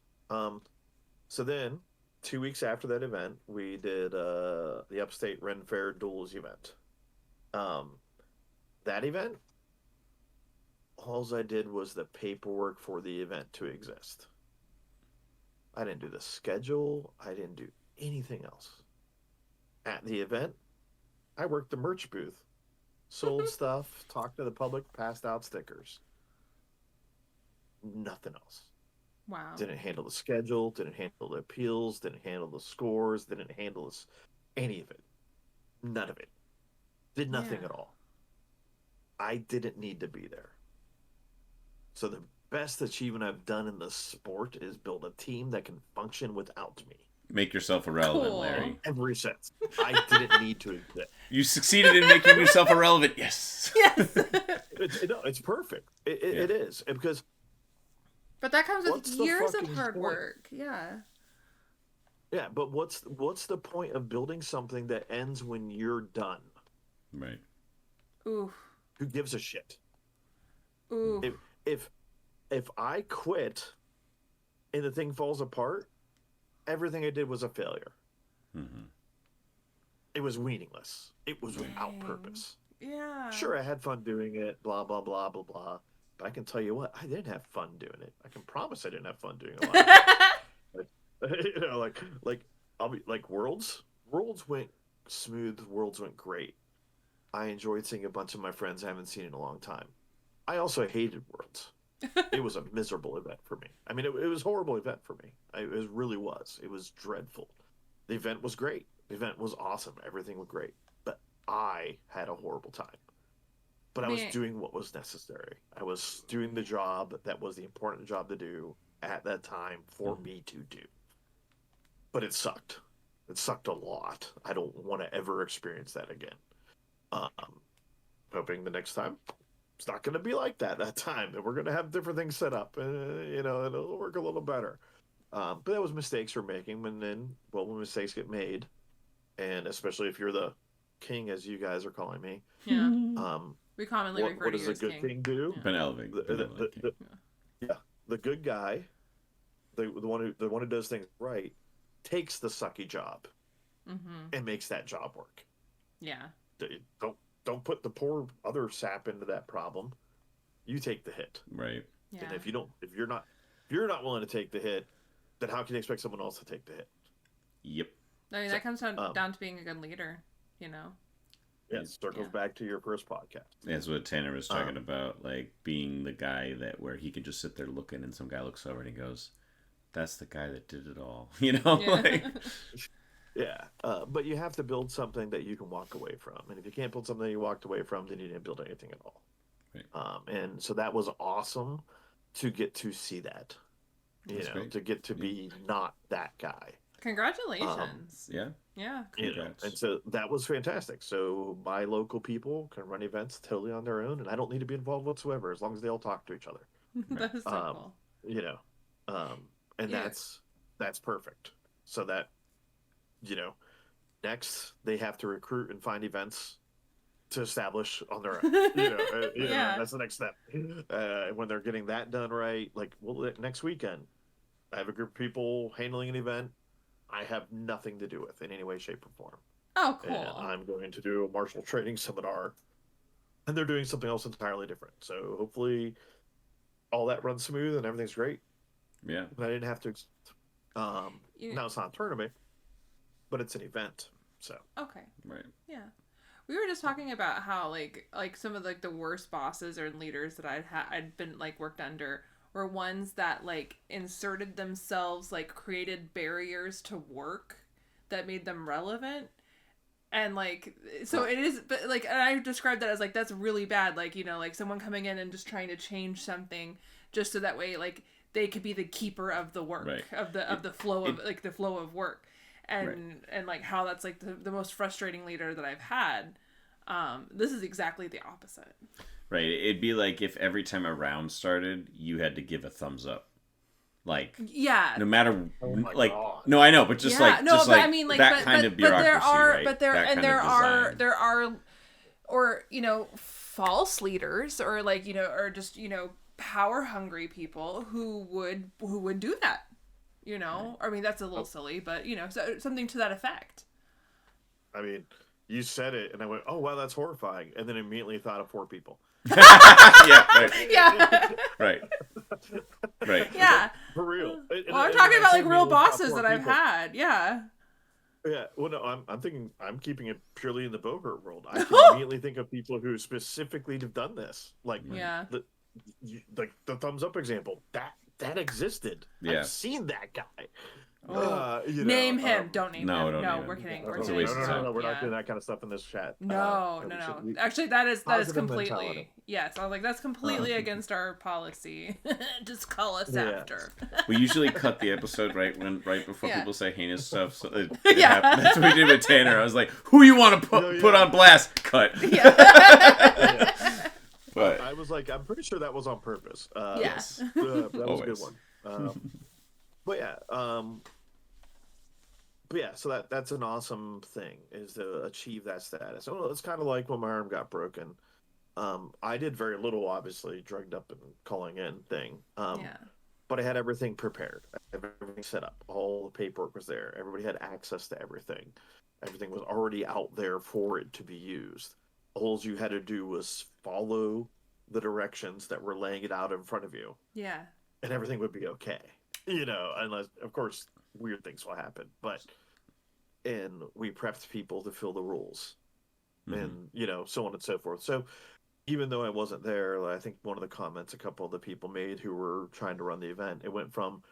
So then, 2 weeks after that event, we did the Upstate Ren Fair Duels event. That event, all I did was the paperwork for the event to exist. I didn't do the schedule. I didn't do anything else. At the event, I worked the merch booth, sold stuff, talked to the public, passed out stickers. Nothing else. Wow. Didn't handle the schedule, didn't handle the appeals, didn't handle the scores, didn't handle any of it. None of it. Did nothing at all. I didn't need to be there. So the best achievement I've done in the sport is build a team that can function without me. Make yourself irrelevant, Larry. Every sense. I didn't need to exist. You succeeded in making yourself irrelevant. Yes. Yes. It's perfect. It is. Because... But that comes with years of hard work. Yeah. Yeah, but what's the point of building something that ends when you're done? Right. Ooh. Who gives a shit? Ooh. If I quit and the thing falls apart, everything I did was a failure. Mm-hmm. It was meaningless. It was without purpose. Yeah. Sure, I had fun doing it, blah, blah, blah, blah, blah. But I can tell you what, I didn't have fun doing it. I can promise I didn't have fun doing a lot. Like I'll be like Worlds went smooth. Worlds went great. I enjoyed seeing a bunch of my friends I haven't seen in a long time. I also hated Worlds. It was a miserable event for me. I mean, it was a horrible event for me. It really was. It was dreadful. The event was great. The event was awesome. Everything was great. But I had a horrible time. But I was doing what was necessary. I was doing the job that was the important job to do at that time for me to do. But it sucked. It sucked a lot. I don't want to ever experience that again. Hoping the next time it's not going to be like that time, and we're going to have different things set up, you know, it'll work a little better. But that was mistakes we're making, and then, well, when mistakes get made, and especially if you're the king, as you guys are calling me, we commonly refer what to does you a as good king do? Benevolent. The good guy, the one who does things right, takes the sucky job and makes that job work. Yeah. Don't put the poor other sap into that problem. You take the hit. Right. Yeah. And if you're not willing to take the hit, then how can you expect someone else to take the hit? Yep. I mean, that comes down to being a good leader, you know? Yeah, it circles back to your first podcast. That's what Tanner was talking about, like being the guy where he can just sit there looking and some guy looks over and he goes, that's the guy that did it all. You know? Yeah. Like, yeah, but you have to build something that you can walk away from. And if you can't build something that you walked away from, then you didn't build anything at all. Right. And so that was awesome to get to see that. That's great. To get to be not that guy. Congratulations. Yeah. Yeah. And so that was fantastic. So my local people can run events totally on their own, and I don't need to be involved whatsoever as long as they all talk to each other. That is so cool. And that's perfect. So that, next they have to recruit and find events to establish on their own. That's the next step. When they're getting that done right, next weekend, I have a group of people handling an event I have nothing to do with in any way, shape, or form. Oh, cool. And I'm going to do a martial training seminar, and they're doing something else entirely different. So hopefully all that runs smooth and everything's great. Yeah. And I didn't have to. Now it's not a tournament, but it's an event. So. Okay. Right. Yeah. We were just talking about how like some of the worst bosses or leaders that I'd been worked under were ones that inserted themselves, created barriers to work that made them relevant. And so it is, but and I described that as that's really bad. Someone coming in and just trying to change something just so that way they could be the keeper of the work, right. of the flow of the flow of work. And how that's the most frustrating leader that I've had. This is exactly the opposite. Right. It'd be like if every time a round started, you had to give a thumbs up. No matter God. no, I know, but just I mean that kind of bureaucracy, right? There are false leaders or or just power hungry people who would do that. Right. I mean, that's a little silly, but so, something to that effect. I mean, you said it, and I went, "Oh wow, that's horrifying," and then immediately thought of 4 people. Yeah. Right. Yeah. Right. Right. Yeah. For real. Well, I'm talking about real bosses that I've had. Yeah. Yeah. Well, no, I'm thinking I'm keeping it purely in the Buhurt world. I can immediately think of people who specifically have done this, the thumbs up example. That existed. Yeah. I've seen that guy. Name him. Don't name him. No, we're kidding. No, We're It's a kidding. waste of time. No, we're not doing that kind of stuff in this chat. No. Actually, that is completely. Mentality. Yes, I was that's completely against our policy. Just call us after. We usually cut the episode right before people say heinous stuff. So it Yeah. happened. That's what we did with Tanner. I was like, "Who you want to put on blast?" Cut. Yeah. But I was like, I'm pretty sure that was on purpose. Yes. That was Always. a good one. But yeah, so that's an awesome thing, is to achieve that status. Well, it's kind of like when my arm got broken. I did very little, obviously, drugged up and calling in thing. But I had everything prepared. I had everything set up. All the paperwork was there. Everybody had access to everything. Everything was already out there for it to be used. All you had to do was follow the directions that were laying it out in front of you. Yeah. And everything would be okay. Unless, of course, weird things will happen. And we prepped people to fill the rules. and so on and so forth. So even though I wasn't there, I think one of the comments a couple of the people made who were trying to run the event, it went from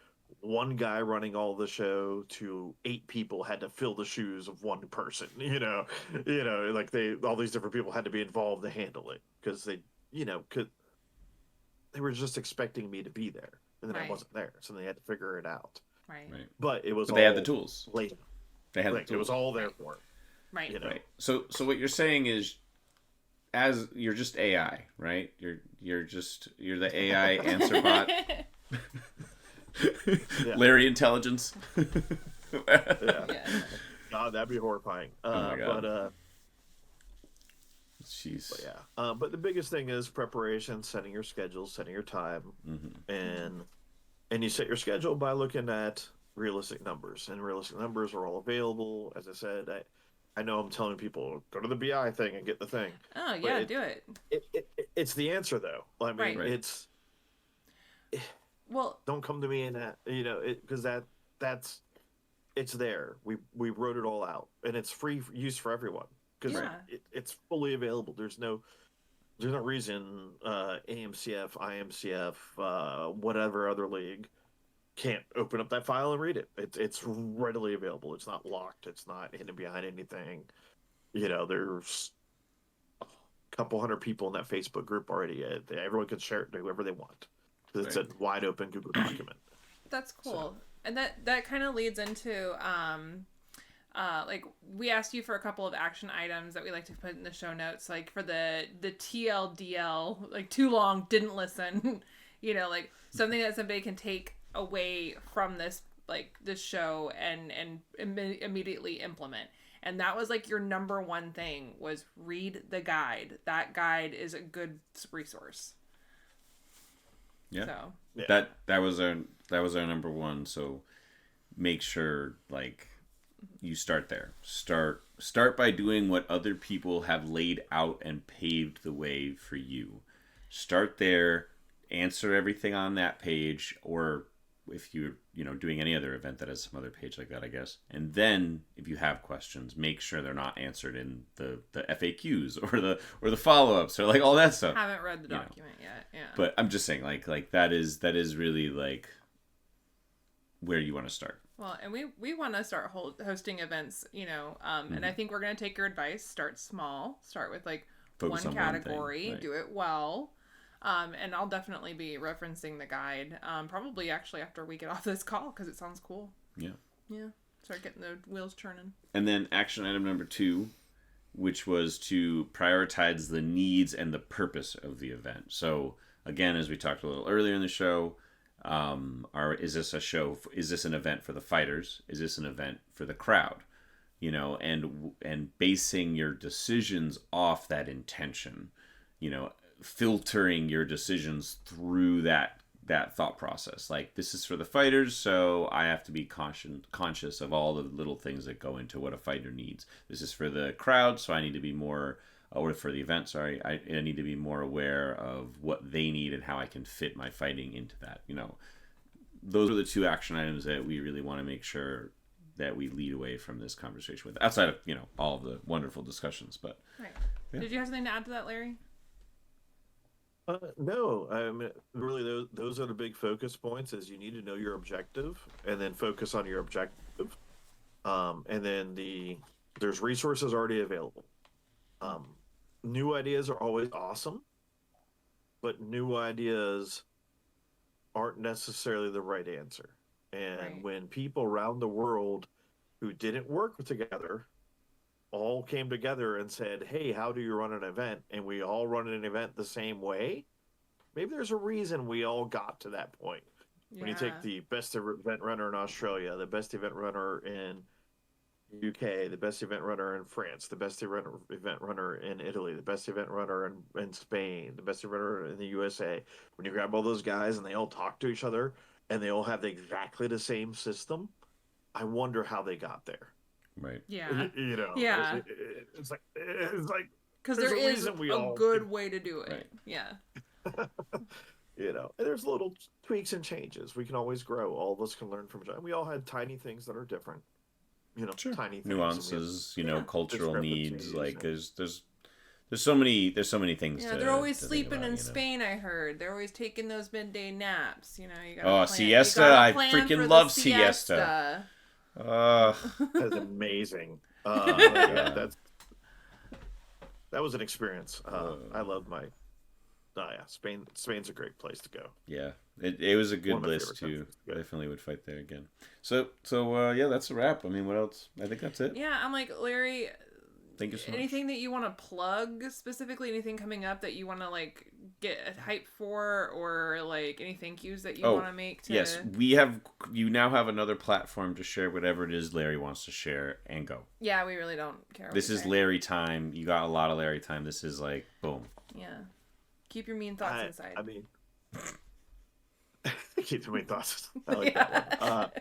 one guy running all the show to 8 people had to fill the shoes of one person. Like all these different people had to be involved to handle it because they were just expecting me to be there, and then I wasn't there, so they had to figure it out. Right. But it was. But they had the tools. Later. They had the tools. It was all there for. Right. Right. So what you're saying is, as you're just AI, right? You're the AI answer bot. Larry intelligence. Yeah. God, that'd be horrifying. Oh my God. But jeez. But yeah. But the biggest thing is preparation, setting your schedule, setting your time, and you set your schedule by looking at realistic numbers, and realistic numbers are all available. As I said, I know I'm telling people go to the BI thing and get the thing. Oh yeah, do it. It's the answer though. I mean, Right. it's. Well, Don't come to me and that, because that's it's there. We wrote it all out, and it's free use for everyone because it's fully available. There's no reason AMCF, IMCF, whatever other league can't open up that file and read it. It's readily available. It's not locked. It's not hidden behind anything. There's a couple hundred people in that Facebook group already. Everyone can share it to whoever they want. It's a wide open Google document. That's cool. And that kind of leads into like we asked you for a couple of action items that we like to put in the show notes, like for the TLDL, like too long, didn't listen, like something that somebody can take away from this show and immediately implement. And that was like your number one thing was read the guide. That guide is a good resource. Yeah. So. Yeah. That was our number one. So make sure you start there. Start by doing what other people have laid out and paved the way for you. Start there, answer everything on that page, or if you're doing any other event that has some other page like that, I guess. And then if you have questions, make sure they're not answered in the FAQs or the follow-ups or all that stuff. Haven't read the document yet. Yeah. But I'm just saying that is really where you want to start. Well, and we want to start hosting events, and I think we're going to take your advice. Start small. Start with Focus one on category. Right. Do it well. And I'll definitely be referencing the guide, probably actually after we get off this call, because it sounds cool. Yeah. Yeah. Start getting the wheels turning. And then action item number 2, which was to prioritize the needs and the purpose of the event. So again, as we talked a little earlier in the show, is this an event for the fighters? Is this an event for the crowd? And basing your decisions off that intention, filtering your decisions through that thought process. This is for the fighters, so I have to be conscious of all the little things that go into what a fighter needs. This is for the crowd, so I need to be more, or for the event, sorry, I need to be more aware of what they need and how I can fit my fighting into that. Those are the 2 action items that we really want to make sure that we lead away from this conversation with, outside of all of the wonderful discussions. But right. Yeah. Did you have something to add to that, Larry? No, I mean, really, those are the big focus points. Is you need to know your objective, and then focus on your objective. And then there's resources already available. New ideas are always awesome, but new ideas aren't necessarily the right answer. And when people around the world who didn't work together all came together and said, hey, how do you run an event? And we all run an event the same way. Maybe there's a reason we all got to that point. Yeah. When you take the best event runner in Australia, the best event runner in UK, the best event runner in France, the best event runner in Italy, the best event runner in Spain, the best event runner in the USA. When you grab all those guys and they all talk to each other and they all have exactly the same system, I wonder how they got there. Right. Yeah. Yeah. It's like because there is a good way to do it. Right. Yeah. And there's little tweaks and changes. We can always grow. All of us can learn from each other. We all had tiny things that are different. tiny things, nuances, cultural needs. Like and... there's so many things. Yeah, they're always sleeping in Spain. I heard they're always taking those midday naps. You Oh, got siesta! I freaking love siesta. That's amazing. That was an experience. I loved my. Oh yeah, Spain's a great place to go. Yeah, it was a good list too. I definitely would fight there again. So yeah, that's a wrap. I mean, what else? I think that's it. Yeah, I'm like, Larry, thank you so much. Anything that you want to plug specifically? Anything coming up that you want to like get a hype for, or like any thank yous that you want to make? Yes, you now have another platform to share whatever it is Larry wants to share and go. Yeah, we really don't care. This is Larry time. You got a lot of Larry time. This is like boom. Yeah. Keep your mean thoughts inside. I mean, keep your mean thoughts. I like that one.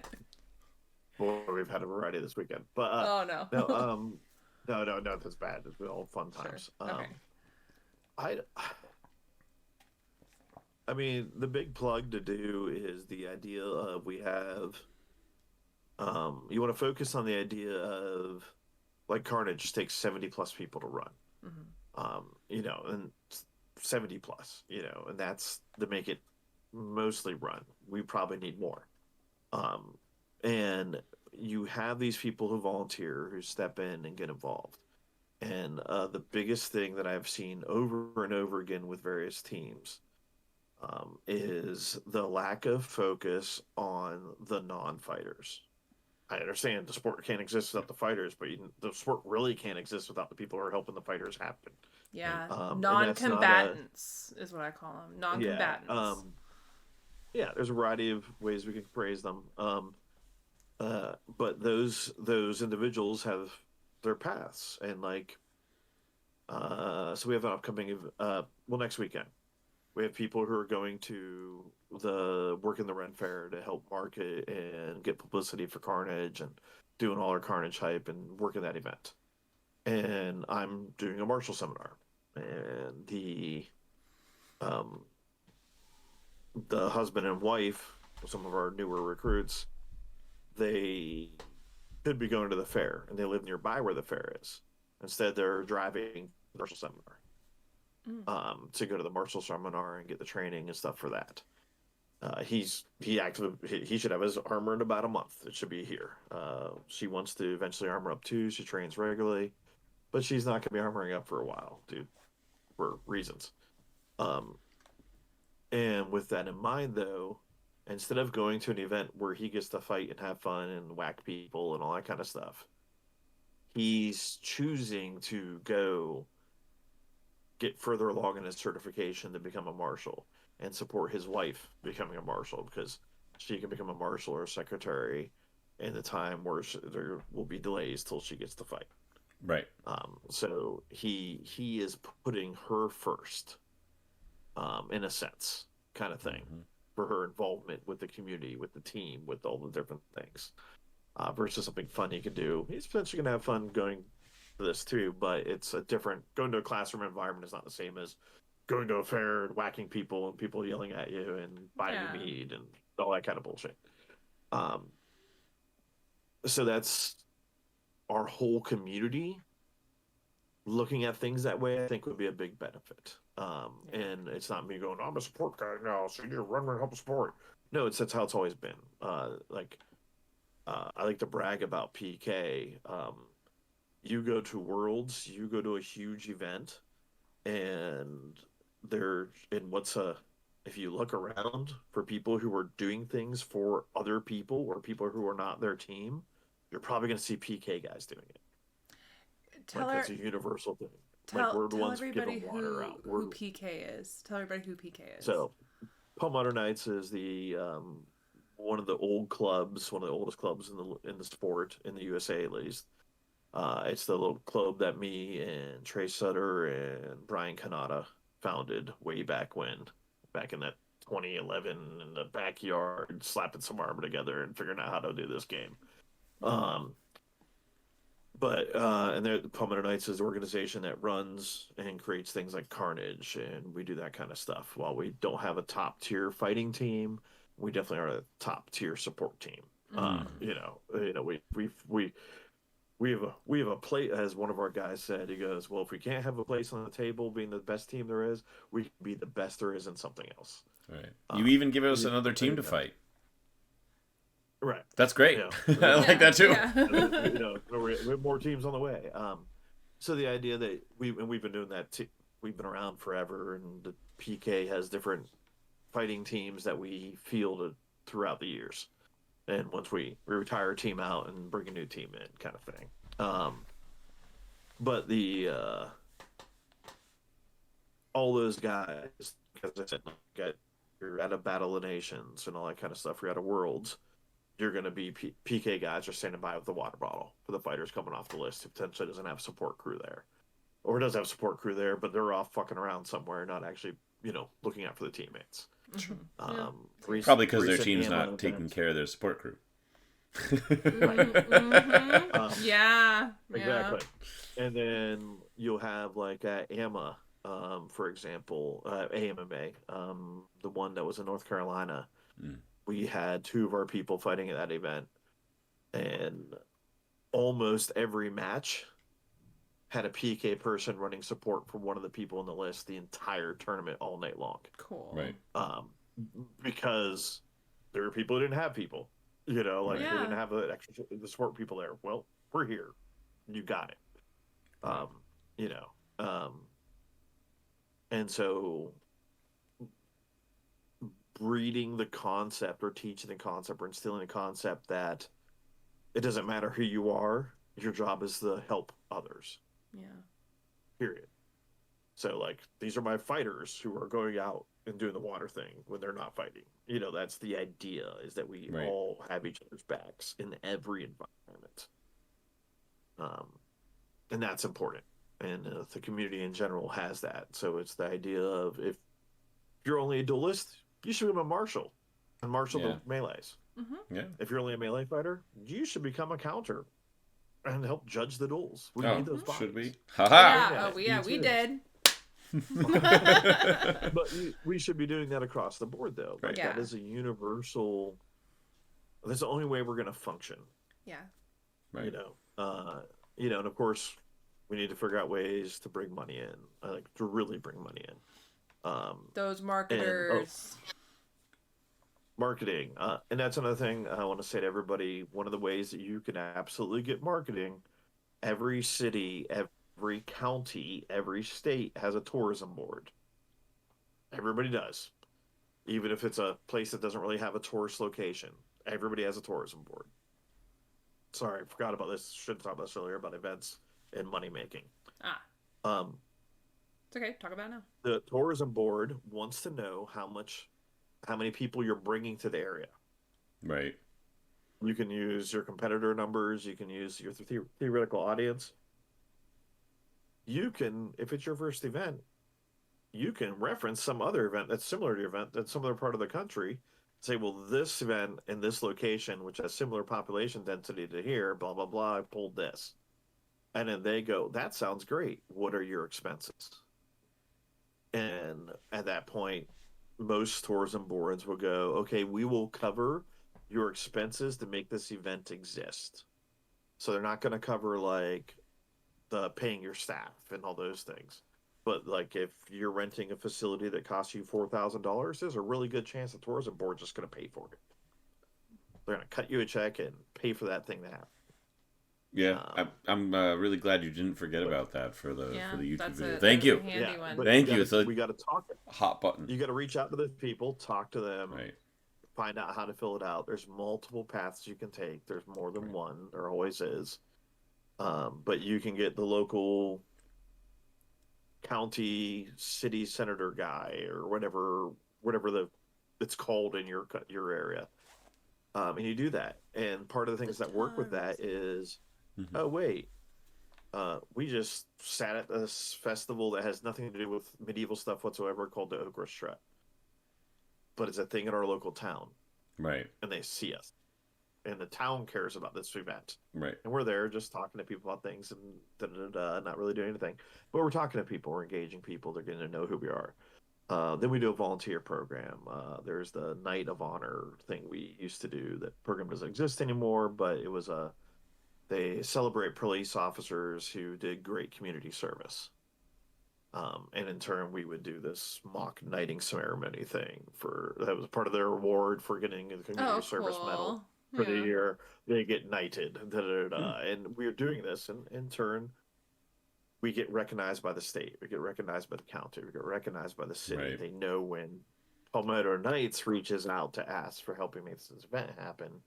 Boy, we've had a variety this weekend. But oh no. No, that's bad. It's been all fun times. Sure. Okay. I mean, the big plug to do is the idea of we have. You want to focus on the idea of, like, Carnage takes 70+ people to run. Mm-hmm. And 70+, and that's to make it mostly run. We probably need more. And you have these people who volunteer, who step in and get involved. And the biggest thing that I've seen over and over again with various teams is the lack of focus on the non-fighters. I understand the sport can't exist without the fighters, but the sport really can't exist without the people who are helping the fighters happen. Yeah, non-combatants is what I call them. Non-combatants. Yeah, there's a variety of ways we can praise them. But those individuals have their paths, and so we have an upcoming next weekend. We have people who are going to work in the Ren Fair to help market and get publicity for Carnage and doing all our Carnage hype and working that event. And I'm doing a martial seminar, and the husband and wife, some of our newer recruits, they could be going to the fair, and they live nearby where the fair is. Instead, they're driving to the martial seminar to go to the martial seminar and get the training and stuff for that. He should have his armor in about a month. It should be here. She wants to eventually armor up too. She trains regularly, but she's not going to be armoring up for a while, dude, for reasons. And with that in mind, though, instead of going to an event where he gets to fight and have fun and whack people and all that kind of stuff, he's choosing to go get further along in his certification to become a marshal and support his wife becoming a marshal, because she can become a marshal or a secretary in the time where there will be delays till she gets to fight. Right. So he is putting her first, in a sense, kind of thing, for her involvement with the community, with the team, with all the different things, versus something fun he could do. He's potentially going to have fun going to this too, but it's a different. Going to a classroom environment is not the same as going to a fair and whacking people and people yelling at you and buying you meat and all that kind of bullshit. So that's our whole community looking at things that way. I think would be a big benefit. And it's not me going, I'm a support guy now, so you need to run and help support. No, that's how it's always been. I like to brag about PK. You go to Worlds, you go to a huge event, and if you look around for people who are doing things for other people or people who are not their team, you're probably going to see PK guys doing it. That's a universal thing. We're the ones giving water out. Who PK is. Tell everybody who PK is. So, Palmetto Knights is the one of the old clubs, one of the oldest clubs in the sport in the USA at least. It's the little club that me and Trey Sutter and Brian Kanata founded way back in that 2011 in the backyard, slapping some armor together and figuring out how to do this game. And the Palmetto Knights is the organization that runs and creates things like Carnage, and we do that kind of stuff. While we don't have a top tier fighting team, we definitely are a top tier support team. We we have a plate, as one of our guys said. He goes, well, if we can't have a place on the table being the best team there is, we can be the best there is in something else. Right. You even give us another team to fight. Right. That's great. You know, I like that too. Yeah. you know, we have more teams on the way. So the idea that we've been doing that. We've been around forever, and the PK has different fighting teams that we fielded throughout the years. And once we retire a team out and bring a new team in, kind of thing. But the all those guys, as I said, you're at a Battle of Nations and all that kind of stuff. You're at a Worlds. You're going to be PK guys are standing by with the water bottle for the fighters coming off the list who potentially doesn't have support crew there, or does have support crew there, but they're off fucking around somewhere, not actually, looking out for the teammates. Mm-hmm. Probably because their team's not taking care of their support crew. Mm-hmm. Yeah. Exactly. And then you'll have like AMA, for example, AMMA, the one that was in North Carolina. We had 2 of our people fighting at that event, and almost every match had a PK person running support for one of the people on the list the entire tournament all night long. Cool. Right. Because there were people who didn't have people, they didn't have the support people there. Well, we're here. You got it. And so breeding the concept or teaching the concept or instilling the concept that it doesn't matter who you are, your job is to help others. Yeah. Period. So, like, these are my fighters who are going out and doing the water thing when they're not fighting. That's the idea, is that we all have each other's backs in every environment. And that's important. And the community in general has that. So it's the idea of, if you're only a duelist, you should become a marshal and marshal the melees. Mm-hmm. Yeah. If you're only a melee fighter, you should become a counter and help judge the duels. We need those bodies. Should we? Ha-ha! Yeah. Oh, yeah, we did. But we should be doing that across the board, though. Like, Yeah. that is a universal. That's the only way we're going to function. Yeah. Right. And of course, we need to figure out ways to bring money in, to really bring money in. Those marketers. Marketing. And that's another thing I want to say to everybody. One of the ways that you can absolutely get marketing, every city, every county, every state has a tourism board. Everybody does. Even if it's a place that doesn't really have a tourist location, everybody has a tourism board. Sorry, I forgot about this. Should have talked about this earlier, about events and money making. It's okay. Talk about it now. The tourism board wants to know how many people you're bringing to the area. Right. You can use your competitor numbers. You can use your theoretical audience. You can, if it's your first event, you can reference some other event that's similar to your event that's some other part of the country. Say, well, this event in this location, which has similar population density to here, blah, blah, blah, I pulled this. And then they go, that sounds great. What are your expenses? And at that point, most tourism boards will go, okay, we will cover your expenses to make this event exist. So they're not going to cover like the paying your staff and all those things. But like if you're renting a facility that costs you $4,000, there's a really good chance the tourism board's just going to pay for it. They're going to cut you a check and pay for that thing to happen. Yeah, I'm really glad you didn't forget about that for the YouTube video. Thank you. Thank you. We got to talk. Hot button. You got to reach out to those people, talk to them, Right. find out how to fill it out. There's multiple paths you can take. There's more than one. There always is. But you can get the local county city senator guy or whatever it's called in your area. And you do that. And part of the things that work with that is, oh, wait, we just sat at this festival that has nothing to do with medieval stuff whatsoever called the Okra Strut. But it's a thing in our local town. Right. And they see us. And the town cares about this event. Right. And we're there just talking to people about things and not really doing anything. But we're talking to people. We're engaging people. They're getting to know who we are. Then we do a volunteer program. There's the Night of Honor thing we used to do. That program doesn't exist anymore, but it was they celebrate police officers who did great community service. And in turn, we would do this mock knighting ceremony thing that was part of their reward for getting the community service medal for the year. They get knighted, and we're doing this, and in turn, we get recognized by the state, we get recognized by the county, we get recognized by the city. Right. They know when Palmetto Knights reaches out to ask for helping make this event happen,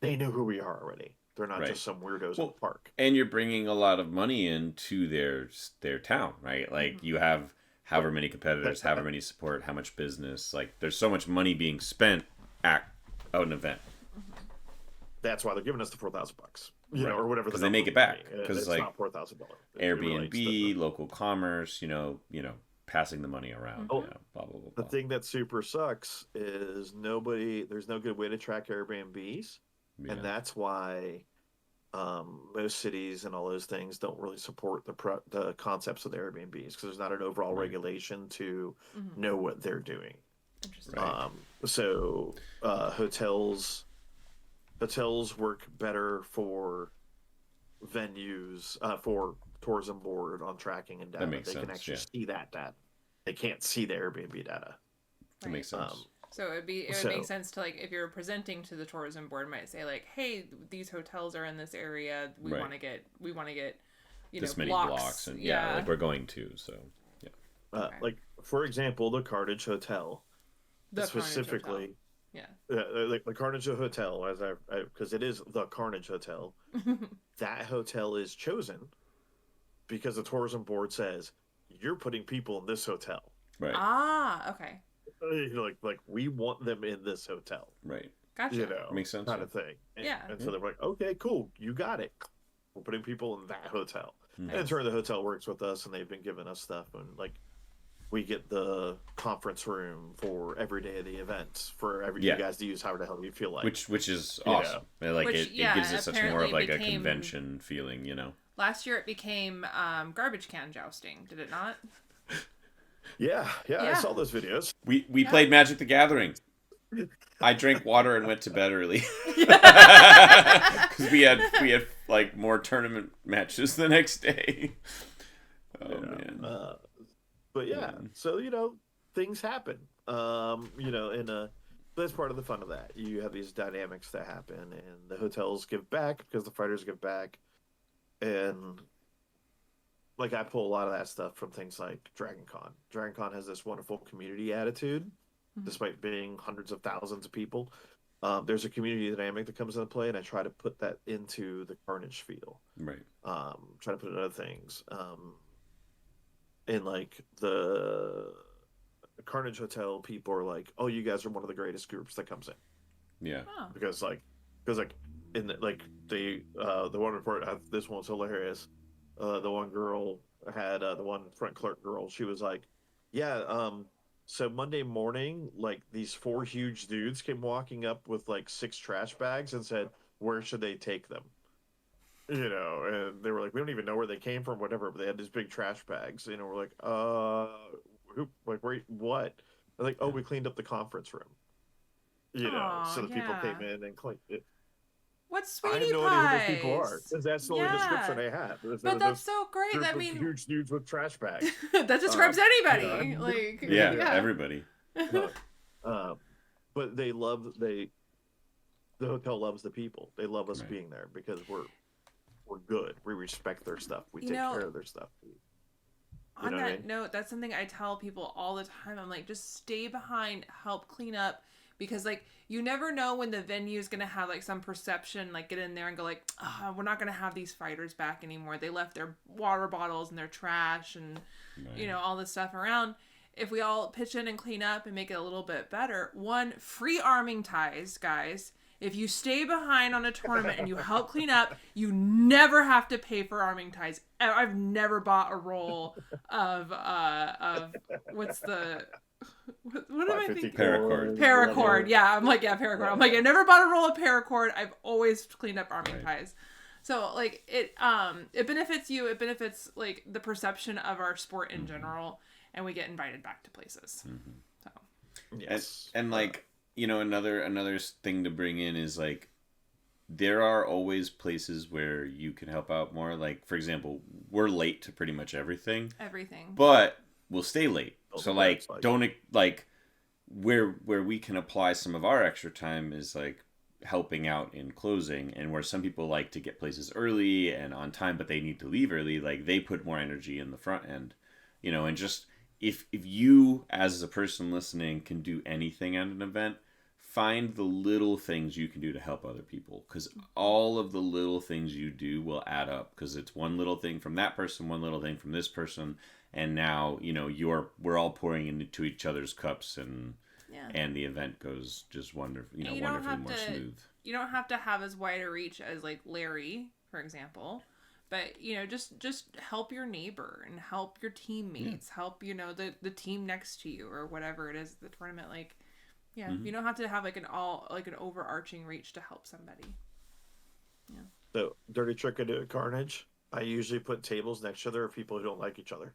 they know who we are already. They're not just some weirdos in the park. And you're bringing a lot of money into their town, right? Like you have however many competitors, however many support, how much business. Like there's so much money being spent at an event. That's why they're giving us the $4,000, or whatever. Because they make it back. Because it's like not $4,000. Airbnb, local commerce, passing the money around. Blah blah blah. The thing that super sucks is there's no good way to track Airbnbs. Yeah. And that's why most cities and all those things don't really support the concepts of the Airbnbs, because there's not an overall regulation to know what they're doing. Interesting. So hotels work better for venues, for tourism board on tracking and data. They can actually see that data. They can't see the Airbnb data. That makes sense. So it would make sense to, like, if you're presenting to the tourism board, might say like, hey, these hotels are in this area. We want to get this many blocks and like we're going to. So like for example, the Carthage Hotel, specifically. Like the Carnage Hotel, because it is the Carnage Hotel. That hotel is chosen because the tourism board says you're putting people in this hotel. Right. Okay. Like we want them in this hotel. Right. Gotcha. Makes sense. Kind of thing. And so they're like, okay, cool, you got it. We're putting people in that hotel. Nice. And in turn, the hotel works with us, and they've been giving us stuff, and like we get the conference room for every day of the events for you guys to use however the hell you feel like. Which is awesome. Like it gives it such more of like a convention feeling, Last year it became garbage can jousting, did it not? Yeah, I saw those videos. We played Magic the Gathering. I drank water and went to bed early because we had like more tournament matches the next day. Man. But so things happen. And that's part of the fun of that. You have these dynamics that happen, and the hotels give back because the fighters give back, and like I pull a lot of that stuff from things like Dragon Con. Dragon Con has this wonderful community attitude, despite being hundreds of thousands of people. There's a community dynamic that comes into play, and I try to put that into the Carnage feel. Right. Try to put it in other things. In like the Carnage Hotel, people are like, "Oh, you guys are one of the greatest groups that comes in." Yeah. Oh. Because in the one report, this one's hilarious. The one girl had the one front clerk girl. She was like, "Yeah, so Monday morning, like these 4 huge dudes came walking up with like 6 trash bags and said, where should they take them?" And they were like, "We don't even know where they came from, whatever." But they had these big trash bags. We're like, who? Like, where? What? They're like, "Oh, we cleaned up the conference room." So the people came in and cleaned it. What's sweetie I have no pies? idea who those people are. Because that's the only description they have. But that's so great. I mean, huge dudes with trash bags. That describes anybody. Everybody. But they love the hotel loves the people. They love us being there because we're good. We respect their stuff. We take care of their stuff. On that note, that's something I tell people all the time. I'm like, just stay behind, help clean up. Because, like, you never know when the venue is going to have, like, some perception, like, get in there and go, like, we're not going to have these fighters back anymore. They left their water bottles and their trash and, all this stuff around. If we all pitch in and clean up and make it a little bit better, free arming ties, guys. If you stay behind on a tournament and you help clean up, you never have to pay for arming ties. I've never bought a roll of what's the... What am I thinking? Paracord. Yeah, I'm like, paracord. I'm like, I never bought a roll of paracord. I've always cleaned up arming ties. So, like, it benefits you. It benefits, like, the perception of our sport in general, and we get invited back to places. So, yes. And like, another thing to bring in is, like, there are always places where you can help out more. Like, for example, we're late to pretty much everything. But we'll stay late. So, like, don't, like, where we can apply some of our extra time is, like, helping out in closing. And where some people like to get places early and on time, but they need to leave early, like, they put more energy in the front end. You know, and just, if you, as a person listening, can do anything at an event, find the little things you can do to help other people, because all of the little things you do will add up, because it's one little thing from that person, one little thing from this person, and now, you know, we're all pouring into each other's cups, and the event goes just wonderfully more smooth. You don't have to have as wide a reach as, like, Larry, for example, but, you know, just help your neighbor and help your teammates, help, you know, the team next to you or whatever it is, the tournament, like. Yeah, you don't have to have like an overarching reach to help somebody. Yeah. So, dirty trick I do at Carnage, I usually put tables next to other people who don't like each other.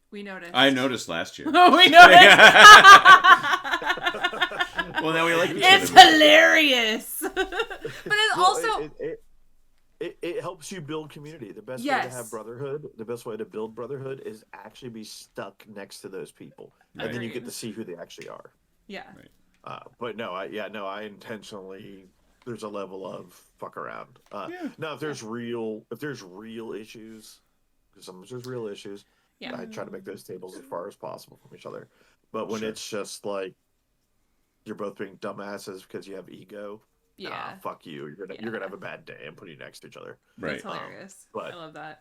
We noticed. I noticed last year. Oh, we noticed. Well, now we like each It's other. hilarious. But it's also it helps you build community. The best way to have brotherhood, the best way to build brotherhood is actually be stuck next to those people, and then you get to see who they actually are. Yeah. Right. But no, I intentionally, there's a level of fuck around. Now, if there's real issues, because sometimes there's real issues, I try to make those tables as far as possible from each other. But when it's just like you're both being dumbasses because you have ego, fuck you. You're gonna have a bad day and put you next to each other. Right. That's hilarious. I love that.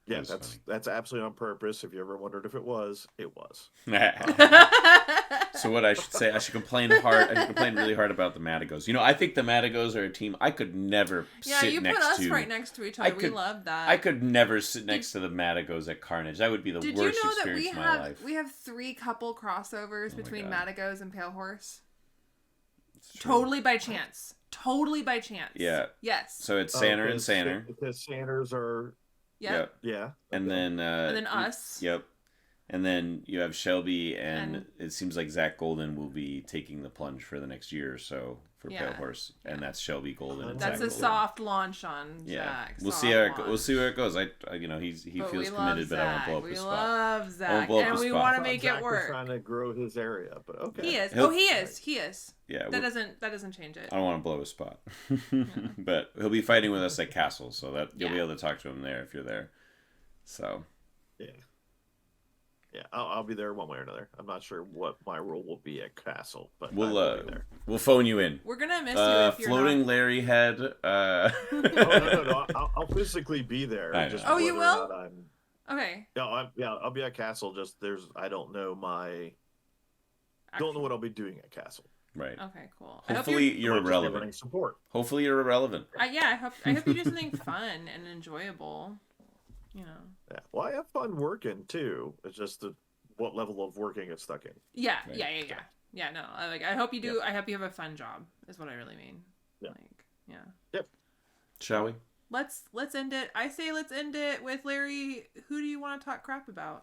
Yeah, that's absolutely on purpose. If you ever wondered if it was, it was. So what I should say, I should complain really hard about the Matigos. You know, I think the Matigos are a team I could never sit next to. Yeah, you put us right next to each other. We love that. I could never sit next to the Matigos at Carnage. That would be the worst experience of my life. We have 3 couple crossovers between Matigos and Pale Horse? Totally by chance. Yeah. Yes. So it's Sanner and Sanner. Because Sanners are... Yep. Yeah. And then us. Yep. And then you have Shelby, and it seems like Zach Golden will be taking the plunge for the next year or so for Pale Horse, and that's Shelby Golden. And that's Zach a Golden. Soft launch on Zach. We'll see where it goes. He feels committed, but I won't blow up his spot. We love Zach, and we want to make it work. Trying to grow his area, but okay. He is. He is. Yeah. That doesn't change it. I don't want to blow his spot, but he'll be fighting with us at Castle, so that you'll be able to talk to him there if you're there. So. Yeah, I'll be there one way or another. I'm not sure what my role will be at Castle, but we'll phone you in. We're gonna miss you if you're floating not... Larry head. No. I'll physically be there. Just you will? Okay. I'll be at Castle. Just I don't know what I'll be doing at Castle. Right. Okay. Cool. Hopefully you're irrelevant. Hopefully you're irrelevant. I hope you do something fun and enjoyable. You know. Yeah. Well, I have fun working too. It's just what level of working it's stuck in. Yeah. Right. Yeah. No. I hope you do. I hope you have a fun job. Is what I really mean. Yeah. Yep. Shall we? Let's end it. I say let's end it with Larry. Who do you want to talk crap about?